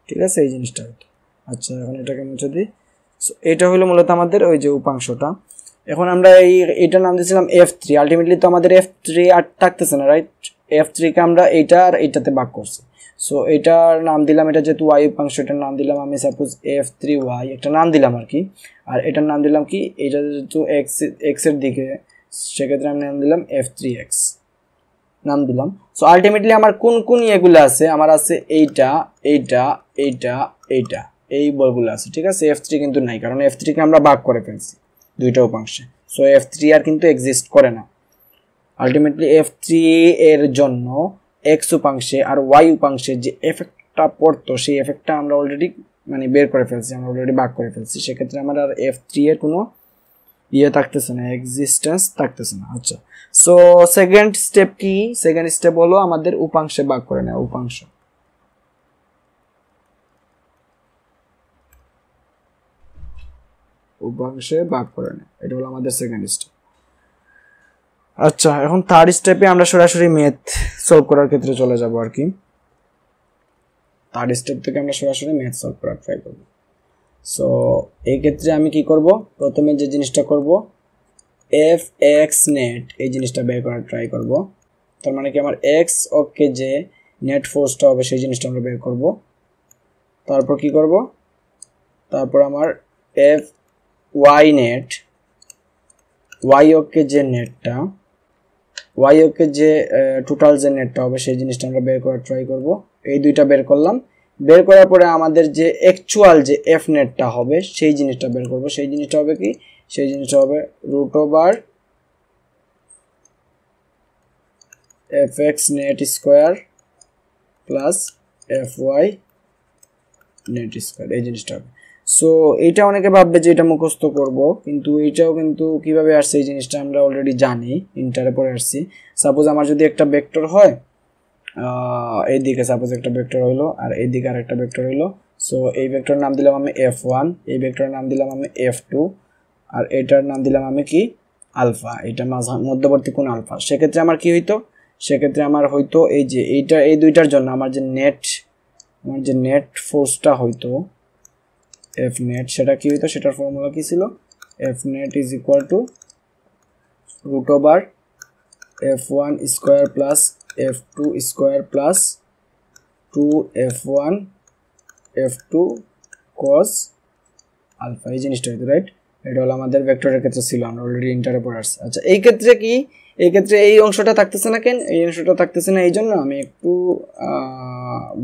ঠিক আছে এই জিনিসটা হইতো আচ্ছা এখন এটাকে মুছে দিই সো এটা হলো মূলত আমাদের ওই যে উপাংশটা এখন আমরা এইটার নাম দিয়েছিলাম f3 আলটিমেটলি তো আমাদের f3 আর থাকতেছে না রাইট f3 কে আমরা এইটা আর এইটাতে ভাগ করছি সো এটার নাম দিলাম এটা যেহেতু y উপাংশ এটার নাম দিলাম আমি সাপোজ f3y একটা নাম দিলাম আর কি আর এটার নাম দিলাম কি এটা যেহেতু x এর দিকে সেক্ষেত্রে আমি নাম দিলাম f3x নাম দিলাম সো আলটিমেটলি আমার কোন কোন এগুলো আছে আমার আছে এইটা এইটা এইটা এইটা এই বলগুলো আছে ঠিক আছে f3 কিন্তু নাই কারণ f3 কে আমরা ভাগ করে ফেলছি দুইটা উপাংশে সো f3 আর কিন্তু এক্সিস্ট করে না আলটিমেটলি f3 এর জন্য x উপাংশে আর y উপাংশে যে এফেক্টটা পড়তো সেই এফেক্টটা আমরা অলরেডি মানে বের করে ফেলছি আমরা অলরেডি ভাগ করে ফেলছি সেক্ষেত্রে আমার আর f3 এর কোনো ইয়ে থাকতেছে না এক্সিস্টেন্স থাকতেছে না আচ্ছা সো সেকেন্ড স্টেপ কি সেকেন্ড স্টেপ হলো আমাদের উপাংশে ভাগ করে নেওয়া উপাংশে ভাগ করে নেওয়া এটা হলো আমাদের সেকেন্ড স্টেপ আচ্ছা এখন থার্ড স্টেপে আমরা সরাসরি ম্যাথ সলভ করার ক্ষেত্রে চলে যাব আর কি থার্ড স্টেপ থেকে আমরা সরাসরি ম্যাথ সলভ করার ট্রাই করব সো এই ক্ষেত্রে আমি কি করব প্রথমে যে জিনিসটা করব fx net এই জিনিসটা বের করার ট্রাই করব তার মানে কি আমার x অক্ষে যে নেট ফোর্সটা হবে সেই জিনিসটা আমরা বের করব তারপর কি করব তারপর আমার fy net y অক্ষে যে নেটটা y অক্ষে যে টোটাল যে নেটটা হবে সেই জিনিসটা আমরা বের করার ট্রাই করব এই দুইটা বের করলাম বের করার পরে আমাদের যে অ্যাকচুয়াল যে f নেটটা হবে সেই জিনিসটা বের করব সেই জিনিসটা হবে কি সেই জিনিসটা হবে √/fx net square plus fy net square এই জিনিসটা হবে সো এটা অনেকে ভাববে যে এটা মুখস্থ করব কিন্তু এটাও কিন্তু কিভাবে আসছে এই জিনিসটা আমরা অলরেডি জানি ইন্টারে পড়ে আসছি সাপোজ আমার যদি একটা ভেক্টর হয় এইদিকে সাপোজ একটা ভেক্টর হইলো আর এইদিকে আরেকটা ভেক্টর হইলো সো এই ভেক্টরের নাম দিলাম আমি f1 এই ভেক্টরের নাম দিলাম আমি f2 আর এটার নাম দিলাম আমি কি আলফা এটা মধ্যবর্তী কোণ আলফা সেক্ষেত্রে আমার কি হইতো সেক্ষেত্রে আমার হয়তো এই যে এইটা এই দুইটার জন্য আমার যে নেট ফোর্সটা হইতো f net সেটা কি হইতো সেটার ফর্মুলা কি ছিল f net is equal to √/f1 square plus f2 square plus 2f1 f2 cos alpha এই জিনিসটা হইতো রাইট এটা হলো আমাদের ভেক্টরের ক্ষেত্রে ছিল আমরা অলরেডি ইন্টারে পড়ে আসছি আচ্ছা এই ক্ষেত্রে কি এই ক্ষেত্রে এই অংশটা থাকতেছে না কেন এই অংশটা থাকতেছে না এইজন্য আমি একটু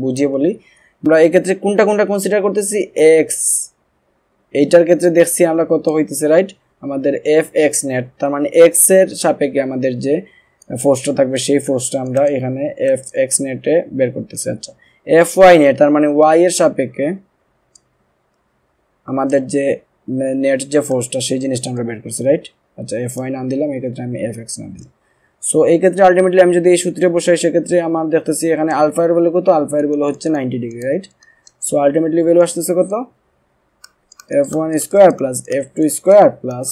বুঝিয়ে বলি আমরা এই ক্ষেত্রে কোনটা কনসিডার করতেছি x এইটার ক্ষেত্রে দেখছি আমরা কত হইতেছে রাইট আমাদের fx net তার মানে x এর সাপেক্ষে আমাদের যে ফোর্সটা থাকবে সেই ফোর্সটা আমরা এখানে fx net এ বের করতেছি আচ্ছা fy net তার মানে y এর সাপেক্ষে আমাদের যে নেট যে ফোর্সটা সেই জিনিসটা আমরা বের করছি রাইট আচ্ছা fy নাম দিলাম এই ক্ষেত্রে আমি fx নাম দিলাম সো এই ক্ষেত্রে আলটিমেটলি আমি যদি এই সূত্রে বসাই সেক্ষেত্রে আমার দেখতেছি এখানে আলফা এর ভ্যালু কত আলফা এর ভ্যালু হচ্ছে 90 degree right so ultimately value আসতেছে কত f1 square plus f2 square plus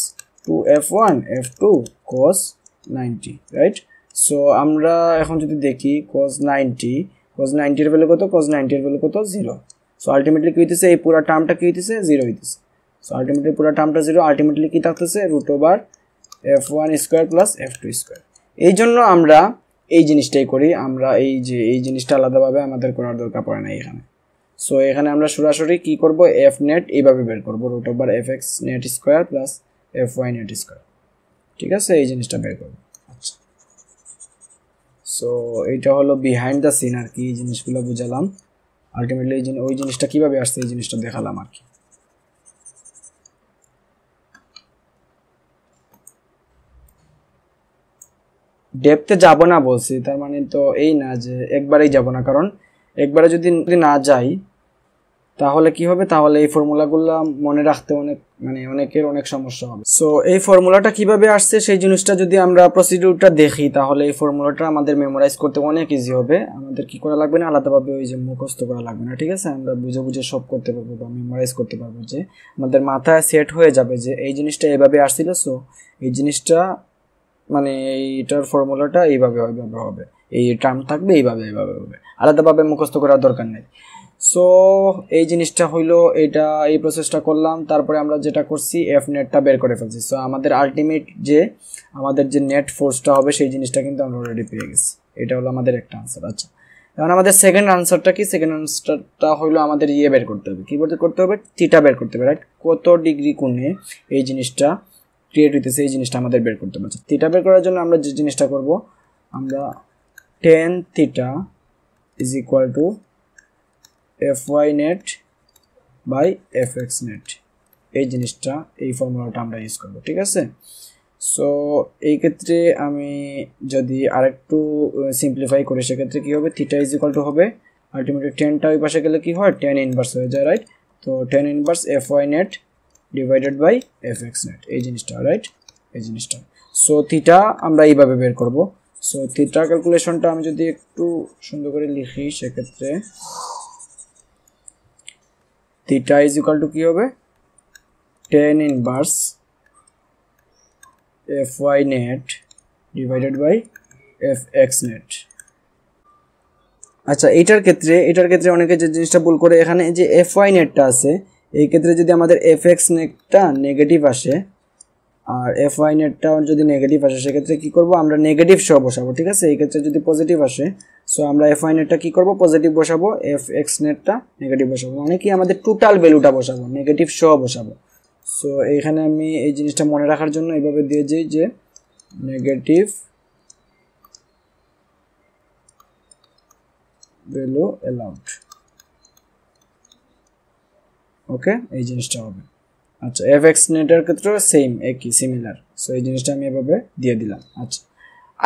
2f1 f2 cos 90 right so আমরা এখন যদি দেখি cos 90 এর ভ্যালু কত cos 90 এর ভ্যালু কত 0 সো আলটিমেটলি কি হইতেছে এই পুরো টার্মটা কি হইতেছে 0 হইতেছে সো আলটিমেটলি পুরো টার্মটা 0 আলটিমেটলি কি থাকতেছে √/f1 square plus f2 square এই জন্য আমরা এই জিনিসটাই করি আমরা এই যে এই জিনিসটা আলাদাভাবে আমাদের করার দরকার পড়ে না এখানে সো এখানে আমরা সরাসরি কি করব f net এইভাবে বের করব √/fx net square plus fy net square ঠিক আছে এই জিনিসটা বের করব আচ্ছা সো এটা হলো বিহাইন্ড দ্য সিন আর কি এই জিনিসগুলো বুঝালাম আলটিমেটলি ওই জিনিসটা কিভাবে আসছে এই জিনিসটা দেখালাম আর কি ডেপথে যাব না বলছি তার মানে তো এই না যে একবারেই যাব না কারণ একবারে যদি না যাই তাহলে কি হবে তাহলে এই ফর্মুলাগুলো মনে রাখতে অনেকের অনেক সমস্যা হবে সো এই ফর্মুলাটা কিভাবে আসছে সেই জিনিসটা যদি আমরা প্রসিডিউরটা দেখি তাহলে এই ফর্মুলাটা আমাদের মেমোরাইজ করতে অনেক ইজি হবে আমাদের কি করা লাগবে না আলাদাভাবে ওই যে মুখস্থ করা লাগবে না ঠিক আছে আমরা বুঝে বুঝে সব করতে পারবো বা মেমোরাইজ করতে পারবো যে আমাদের মাথায় সেট হয়ে যাবে যে এই জিনিসটা এভাবে আসছিল সো এই জিনিসটা মানে এইটার ফর্মুলাটা এইভাবে হবে এই টার্ম থাকবে এইভাবে হবে আলাদাভাবে মুখস্থ করার দরকার নেই সো এই জিনিসটা হইলো এটা এই প্রসেসটা করলাম তারপরে আমরা যেটা করছি f নেটটা বের করে ফেলছি সো আমাদের আলটিমেট যে আমাদের যে নেট ফোর্সটা হবে সেই জিনিসটা কিন্তু আমরা অলরেডি পেয়ে গেছি এটা হলো আমাদের একটা আনসার। আচ্ছা, এখন আমাদের সেকেন্ড আনসারটা কি? সেকেন্ড আনসারটা হলো আমাদের বের করতে হবে। কি করতে হবে? থিটা বের করতে হবে, রাইট? কত ডিগ্রি কোণে এই জিনিসটা ক্রিয়েট হইতেছে, এই জিনিসটা আমাদের বের করতে হবে। আচ্ছা, থিটা বের করার জন্য আমরা যে জিনিসটা করব, আমরা tan theta is equal to fy net by fx net, এই জিনিসটা, এই ফর্মুলাটা আমরা ইউজ করব, ঠিক আছে? সো এই ক্ষেত্রে আমি যদি আরেকটু সিম্পলিফাই করি, সেক্ষেত্রে কি হবে? থিটা ইজ ইকুয়াল টু হবে আলটিমেটলি টেনটা ওই পাশে গেলে কি হয়? টেন ইনভার্স হয়ে যায়, রাইট? তো tan inverse fy net divided by fx net, এই জিনিসটা, রাইট? এই জিনিসটা। সো থিটা আমরা এইভাবে বের করব। সো থিটা ক্যালকুলেশনটা আমি যদি একটু সুন্দর করে লিখি, সেক্ষেত্রে থিটা ইজ ইকুয়াল টু কি হবে? Tan inverse fy net divided by fx net। আচ্ছা, এটার ক্ষেত্রে অনেকে যে জিনিসটা ভুল করে, এখানে যে fy netটা আছে, এই ক্ষেত্রে যদি আমাদের fx netটা নেগেটিভ আসে আর fy netটা যদি নেগেটিভ আসে, সেক্ষেত্রে কি করব? আমরা নেগেটিভ সহ বসাবো, ঠিক আছে? এই ক্ষেত্রে যদি পজিটিভ আসে, সো আমরা fy netটা কি করব? পজিটিভ বসাবো, fx netটা নেগেটিভ বসাবো, মানে কি আমাদের টোটাল ভ্যালুটা বসাবো, নেগেটিভ সহ বসাবো। সো এইখানে আমি এই জিনিসটা মনে রাখার জন্য এইভাবে দিয়ে যাই যে নেগেটিভ ভ্যালু অ্যালাউড, ওকে? এই জিনিসটা হবে। আচ্ছা, fx নেটের ক্ষেত্রে সেম, একই, সিমিলার। সো এই জিনিসটা আমি এভাবে দিয়ে দিলাম। আচ্ছা,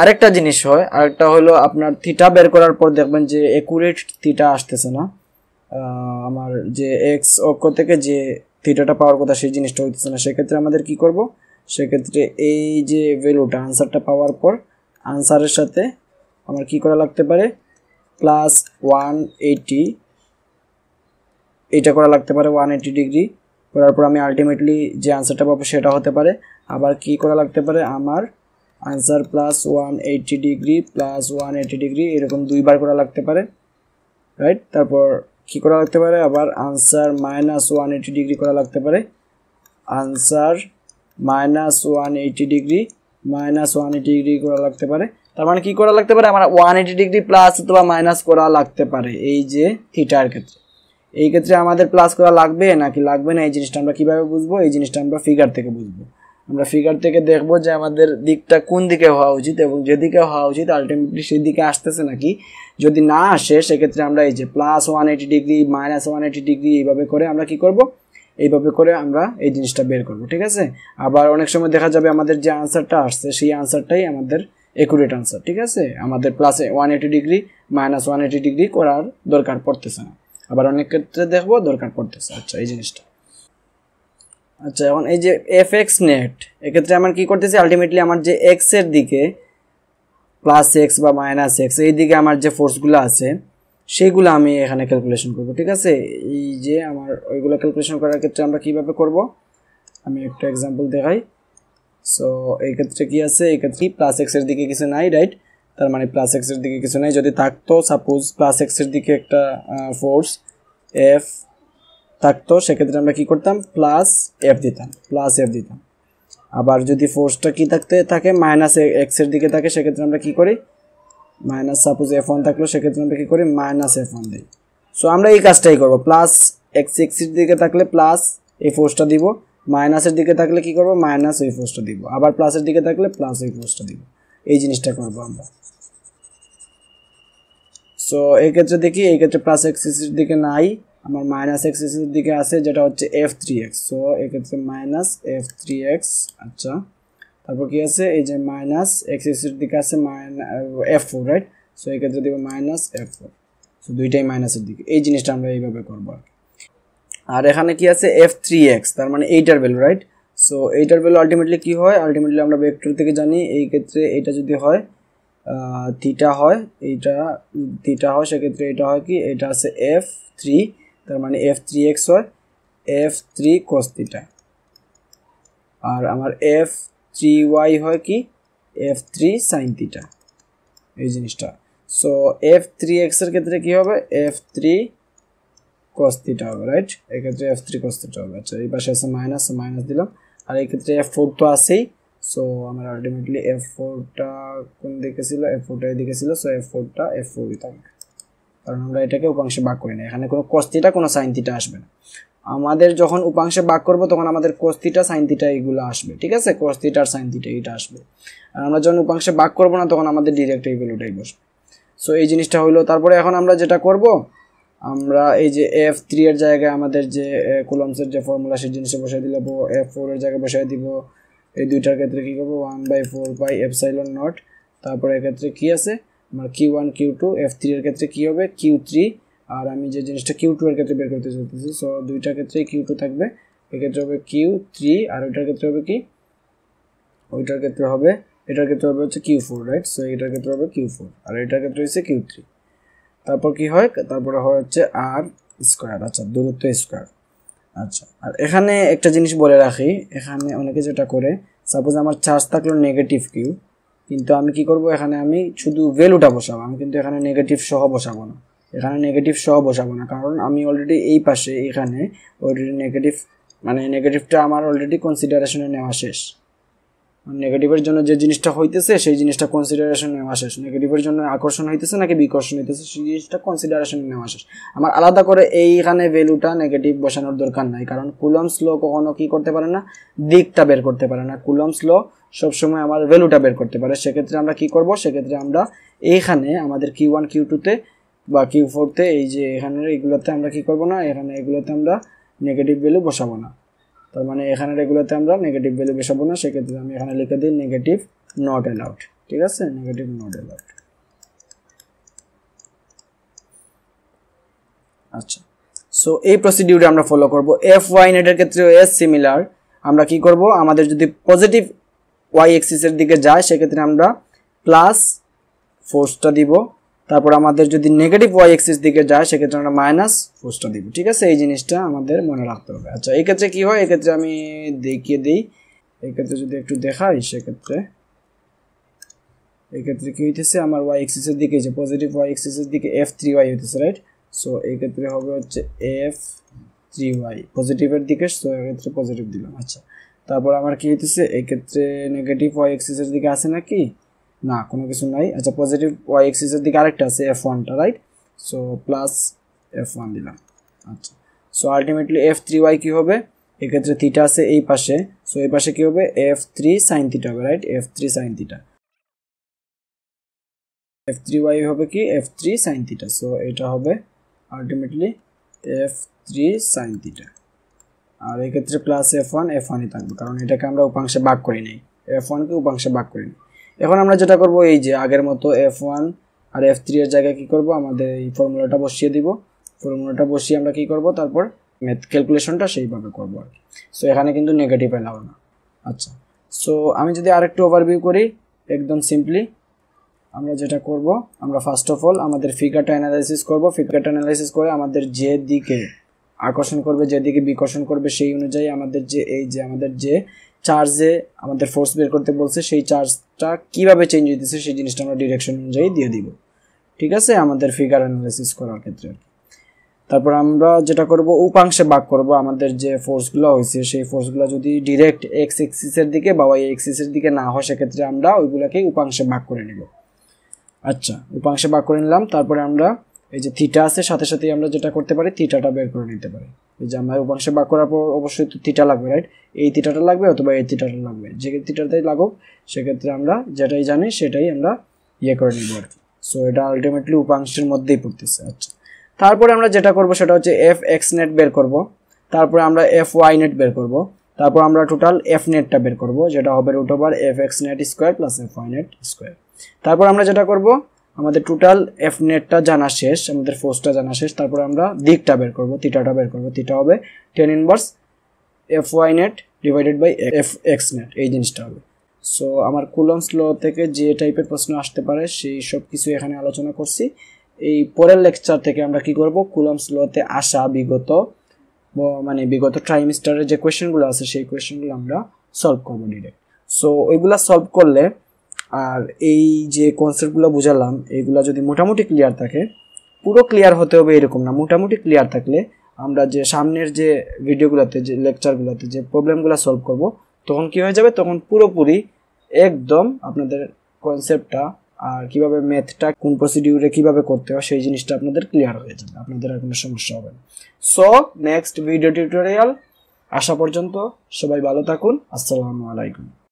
আরেকটা জিনিস হয়, আরেকটা হলো আপনার থিটা বের করার পর দেখবেন যে একুরেট থিটা আসতেছে না, আমার যে এক্স অক্ষ থেকে যে থিটাটা পাওয়ার কথা সেই জিনিসটা হইতেছে না। সেক্ষেত্রে আমাদের কি করব? সেক্ষেত্রে এই যে ভ্যালুটা, আনসারটা পাওয়ার পর আনসারের সাথে আমার কি করা লাগতে পারে? প্লাস 180, এটা করা লাগতে পারে 180 ডিগ্রি করার পর আমি আলটিমেটলি যে আনসারটা পাবো সেটা হতে পারে। আবার কি করা লাগতে পারে? আমার answer plus 180 degree plus 180 degree এরকম দুইবার করা লাগতে পারে, রাইট? তারপর কি করা লাগতে পারে? আবার আনসার মাইনাস 180 ডিগ্রি করা লাগতে পারে, answer minus 180 degree minus 180 degree করা লাগতে পারে। তার মানে কি করা লাগতে পারে? আমার 180 ডিগ্রি প্লাস অথবা মাইনাস করা লাগতে পারে এই যে থিটার ক্ষেত্রে। এই ক্ষেত্রে আমাদের প্লাস করা লাগবে নাকি লাগবে না, এই জিনিসটা আমরা কিভাবে বুঝবো? এই জিনিসটা আমরা ফিগার থেকে বুঝবো। আমরা ফিগার থেকে দেখবো যে আমাদের দিকটা কোন দিকে হওয়া উচিত, এবং যেদিকে হওয়া উচিত আলটিমেটলি সেই দিকে আসতেছে নাকি। যদি না আসে, সেক্ষেত্রে আমরা এই যে প্লাস 180 ডিগ্রি মাইনাস 180 ডিগ্রি এইভাবে করে আমরা কি করব? এইভাবে করে আমরা এই জিনিসটা বের করব, ঠিক আছে? আবার অনেক সময় দেখা যাবে আমাদের যে আনসারটা আসছে সেই আনসারটাই আমাদের একুরেট আনসার, ঠিক আছে? আমাদের প্লাস 180 ডিগ্রি মাইনাস 180 ডিগ্রি করার দরকার পড়তেছে না, আবার অনেক ক্ষেত্রে দেখবো দরকার পড়তেছে। আচ্ছা, এই জিনিসটা। আচ্ছা, এখন এই যে fx net, এক্ষেত্রে আমার কি করতেছি? আলটিমেটলি আমার যে x এর দিকে প্লাস এক্স বা মাইনাস এক্স, এই দিকে আমার যে ফোর্সগুলো আছে সেইগুলো আমি এখানে ক্যালকুলেশন করব, ঠিক আছে? এই যে আমার ওইগুলো ক্যালকুলেশন করার ক্ষেত্রে আমরা কিভাবে করব, আমি একটা এক্সাম্পল দেখাই। সো এই ক্ষেত্রে কি আছে? এই ক্ষেত্রে প্লাস এক্স এর দিকে কিছু নাই, রাইট? তার মানে প্লাস এক্স এর দিকে কিছু নাই। যদি থাকতো সাপোজ প্লাস এক্স এর দিকে একটা ফোর্স এফ থাকতো, সেক্ষেত্রে আমরা কি করতাম? প্লাস এফ দিতাম, প্লাস এফ দিতাম। আবার যদি ফোর্সটা কি থাকে মাইনাস এক্স এর দিকে থাকে, সেক্ষেত্রে আমরা কি করি? মাইনাস সাপোজ F1 থাকলো, সেক্ষেত্রে আমরা কি করি? মাইনাস F1 দিই। সো আমরা এই কাজটাই করব। প্লাস এক্স এর দিকে থাকলে প্লাস এই ফোর্সটা দিব, মাইনাসের দিকে থাকলে কি করব? মাইনাস ওই ফোর্সটা দিব, আবার প্লাসের দিকে থাকলে প্লাস ওই ফোর্সটা দিব। এই জিনিসটা করব আমরা। সো এই ক্ষেত্রে দেখি, এই ক্ষেত্রে প্লাস এক্স এর দিকে নাই, আমার মাইনাস এক্স এর দিকে আছে, যেটা হচ্ছে f3x। সো এই ক্ষেত্রে মাইনাস f3x। আচ্ছা, তারপর কি আছে? এই যে মাইনাস এক্স এর দিকে আছে f4, রাইট? সো এই ক্ষেত্রে দিব মাইনাস f4। সো দুইটাই মাইনাসের দিকে। এই জিনিসটা আমরা এইভাবে করব। আর এখানে কি আছে? f3x, তার মানে এইটার ভ্যালু, রাইট? সো এইটার ভ্যালু আলটিমেটলি কি হয়? আলটিমেটলি আমরা ভেক্টর থেকে জানি, এই ক্ষেত্রে এটা যদি হয় থিটা হয়, এইটা থিটা হয়, সেক্ষেত্রে এটা হয় কি? এটা আছে f3, তার মানে f3x হয় f3 cos থিটা। আর আমার f3y হয় কি? f3 sin থিটা, এই জিনিসটা। সো f3x এর ক্ষেত্রে কি হবে? f3 cos থিটা হবে, রাইট? এই ক্ষেত্রে f3 cos থিটা হবে। আচ্ছা, এই পাশে আছে মাইনাস, মাইনাস দিলাম। আর এই ক্ষেত্রে f4 তো আছেই, সো আমার আলটিমেটলি f4টা কোন দিকে ছিল, f4টা এদিকে ছিল, সো f4টা f4ই থাকবে, কারণ আমরা এটাকে উপাংশে ভাগ করি না। এখানে কোনো cos থিটা কোনো sin থিটা আসবে না। আমাদের যখন উপাংশে ভাগ করব তখন আমাদের cos থিটা sin থিটা এগুলো আসবে, ঠিক আছে, cos থিটা আর sin থিটা এটা আসবে। আর আমরা যখন উপাংশে ভাগ করব না তখন আমাদের ডাইরেক্ট এই ভ্যালুটাই বসবে। সো এই জিনিসটা হলো। তারপরে এখন আমরা যেটা করব, আমরা এই যে f3 এর জায়গায় আমাদের যে কুলম্বসের যে ফর্মুলা সেই জিনিসটা বসাই দিলে, f4 এর জায়গায় বসাই দিব। এই দুইটার ক্ষেত্রে কি করব, 1/4 পাই এপসাইলন নট। তারপরে এর ক্ষেত্রে কি আছে আমার q1 q2, f3 এর ক্ষেত্রে কি হবে q3, আর আমি যে জিনিসটা q2 এর ক্ষেত্রে বের করতে চলতেছি, সো দুইটার ক্ষেত্রে q2 থাকবে, এর ক্ষেত্রে হবে q3, আর ওইটার ক্ষেত্রে হবে কি, ওইটার ক্ষেত্রে হবে, এটার ক্ষেত্রে হবে হচ্ছে q4, রাইট। সো এটার ক্ষেত্রে হবে q4 আর এটার ক্ষেত্রে হচ্ছে q3। তারপর কি হয়, তারপরে হয় হচ্ছে r স্কয়ার, আচ্ছা দূরত্ব স্কয়ার। আচ্ছা, আর এখানে একটা জিনিস বলে রাখি, এখানে অনেকে যেটা করে, সাপোজ আমার চার্জ থাকলো নেগেটিভ কিউ, কিন্তু আমি কি করব, এখানে আমি শুধু ভ্যালুটা বসাবো, আমি কিন্তু এখানে নেগেটিভ সহ বসাবো না, এখানে নেগেটিভ সহ বসাবো না, কারণ আমি অলরেডি এই পাশে এখানে অলরেডি নেগেটিভ, মানে নেগেটিভটা আমার অলরেডি কনসিডারেশনে নেওয়া শেষ। নেগেটিভের জন্য যে জিনিসটা হইতেছে সেই জিনিসটা কনসিডারেশন নেওয়া শেষ, নেগেটিভের জন্য আকর্ষণ হইতেছে নাকি বিকর্ষণ হইতেছে সেই জিনিসটা কনসিডারেশন নেওয়া শেষ। আমার আলাদা করে এইখানে ভ্যালুটা নেগেটিভ বসানোর দরকার নাই, কারণ কুলম্বস ল কখনো কি করতে পারে না, দিকটা বের করতে পারে না। কুলম্বস ল সবসময় আমার ভ্যালুটা বের করতে পারে। সেক্ষেত্রে আমরা কি করব, সেক্ষেত্রে আমরা এইখানে আমাদের q1 q2-তে বা q4-তে এই যে এখানে এগুলোতে আমরা কি করব না, এখানে এগুলোতে আমরা নেগেটিভ ভ্যালু বসাবো না। তার মানে এখানে এগুলোতে আমরা নেগেটিভ ভ্যালু বসাবো না, সেক্ষেত্রে আমি এখানে লিখে দিই নেগেটিভ নট অ্যালাউড, ঠিক আছে, নেগেটিভ নট অ্যালাউড। আচ্ছা, সো এই প্রসিডিউরে আমরা ফলো করব। এফ ওয়াই নেটের ক্ষেত্রে এস সিমিলার, আমরা কি করব, আমাদের যদি পজিটিভ ওয়াই এক্সিসের দিকে যায় সেক্ষেত্রে আমরা প্লাস ফোর্সটা দিব, তারপর আমাদের যদি নেগেটিভ ওয়াই এক্সিস দিকে যায় সেক্ষেত্রে আমরা মাইনাস ফোর্সটা দিব, ঠিক আছে, এই জিনিসটা আমাদের মনে রাখতে হবে। আচ্ছা, এই ক্ষেত্রে কি হয়, এক্ষেত্রে আমি দেখিয়ে দিই, এই ক্ষেত্রে যদি একটু দেখাই, সেক্ষেত্রে এই ক্ষেত্রে কি হইতেছে, আমার ওয়াই এক্সিসের দিকে যে পজিটিভ ওয়াই এক্সিসের দিকে f3y হইতেছে, রাইট। সো এই ক্ষেত্রে হবে হচ্ছে f3y পজিটিভের দিকে, সো এই ক্ষেত্রে পজিটিভ দিলাম। আচ্ছা, তারপর আমার কি হইতেছে, এই ক্ষেত্রে নেগেটিভ ওয়াই এক্সিসের দিকে আছে নাকি, না কোনো কিছু নাই। আচ্ছা, পজিটিভ ওয়াই এক্সিসের দিকে আরেকটা আছে f1টা, রাইট। সো প্লাস f1 দিলাম। আচ্ছা, সো আলটিমেটলি f3y কি হবে, এক্ষেত্রে থিটা আছে এই পাশে, সো এই পাশে কি হবে f3 sin থিটা হবে, right, f3 sin theta, f3y হবে কি f3 sin থিটা। সো এটা হবে আলটিমেটলি f3 sin থিটা, আর এই ক্ষেত্রে প্লাস f1ই থাকবে, কারণ এটাকে আমরা উপাংশে ভাগ করি নাই, f1কে উপাংশে ভাগ করি নাই। এখন আমরা যেটা করব, এই যে আগের মতো f1 আর f3 এর জায়গায় কি করব, আমাদের এই ফর্মুলাটা বসিয়ে দিব, ফর্মুলাটা বসিয়ে আমরা কি করব, তারপর ম্যাথ ক্যালকুলেশনটা সেইভাবে করব আর কি। সো এখানে কিন্তু নেগেটিভ এলাও না। আচ্ছা, সো আমি যদি আরেকটু ওভারভিউ করি, একদম সিম্পলি আমরা যেটা করব, আমরা ফার্স্ট অফ অল আমাদের ফিগারটা অ্যানালাইসিস করব। ফিগারটা অ্যানালাইসিস করে আমাদের যে দিকে আকর্ষণ করবে, যেদিকে বিকর্ষণ করবে, সেই অনুযায়ী আমাদের যে এই যে আমাদের যে চার্জে আমাদের ফোর্স বের করতে বলছে সেই চার্জটা কিভাবে চেঞ্জ হইতেছে সেই জিনিসটা আমরা ডিরেকশন অনুযায়ী দিয়ে দিব, ঠিক আছে, আমাদের ফিগার অ্যানালাইসিস করার ক্ষেত্রে। তারপর আমরা যেটা করব, উপাংশে ভাগ করব। আমাদের যে ফোর্সগুলো হয়েছে সেই ফোর্সগুলো যদি ডিরেক্ট এক্স এক্সিসের দিকে বা ওয়াই এক্সিসের দিকে না হয় সেক্ষেত্রে আমরা ওইগুলোকে উপাংশে ভাগ করে নিব। আচ্ছা, উপাংশে ভাগ করে নিলাম। তারপরে আমরা এই যে থিটা আছে সাথে সাথেই আমরা যেটা করতে পারি, থিটাটা বের করে নিতে পারি। এই যে আমরা উপাংশে ভাগ করার পর অবশ্যই তো থিটা লাগবে, রাইট, এই থিটাটা লাগবে অথবা এই থিটাটা লাগবে, যে থিটাটাই লাগুক সেক্ষেত্রে আমরা যেটাই জানি সেটাই আমরা ইয়ে করে নিব আর কি। সো এটা আলটিমেটলি উপাংশের মধ্যেই পড়তেছে। আচ্ছা, তারপরে আমরা যেটা করব সেটা হচ্ছে এফ এক্স নেট বের করব, তারপরে আমরা এফ ওয়াই নেট বের করব, তারপর আমরা টোটাল এফ নেটটা বের করব, যেটা হবে √ F X net square plus F Y net square. তারপর আমরা যেটা করব, আমাদের টোটাল এফ নেটটা জানা শেষ, আমাদের ফোর্সটা জানা শেষ, তারপর আমরা দিকটা বের করব, থিটাটা বের করব, থিটা হবে tan inverse F Y net divided by F X net, এই জিনিসটা হবে। সো আমার কুলম্বস ল থেকে যে টাইপের প্রশ্ন আসতে পারে সেই সব কিছু এখানে আলোচনা করছি। এই পরের লেকচার থেকে আমরা কি করব, কুলম্বস লতে আসা বিগত ট্রাইমিস্টারের যে কোয়েশ্চেনগুলো আছে সেই কোয়েশ্চেনগুলো আমরা সলভ করব ডিরেক্ট। সো ওইগুলা সলভ করলে আর এই যে কনসেপ্টগুলো বুঝালাম এইগুলা যদি মোটামুটি ক্লিয়ার থাকে, পুরো ক্লিয়ার হতে হবে এরকম না, মোটামুটি ক্লিয়ার থাকলে আমরা যে সামনের যে ভিডিওগুলোতে যে লেকচারগুলোতে যে প্রবলেমগুলো সলভ করব তখন কি হয়ে যাবে, তখন পুরোপুরি একদম আপনাদের কনসেপ্টটা আর কিভাবে ম্যাথটা কোন প্রসিডিউরে কিভাবে করতে হয় সেই জিনিসটা আপনাদের ক্লিয়ার হয়ে যাবে, আপনাদের আর কোনো সমস্যা হবে না। সো নেক্সট ভিডিও টিউটোরিয়াল আসা পর্যন্ত সবাই ভালো থাকুন। আসসালামু আলাইকুম।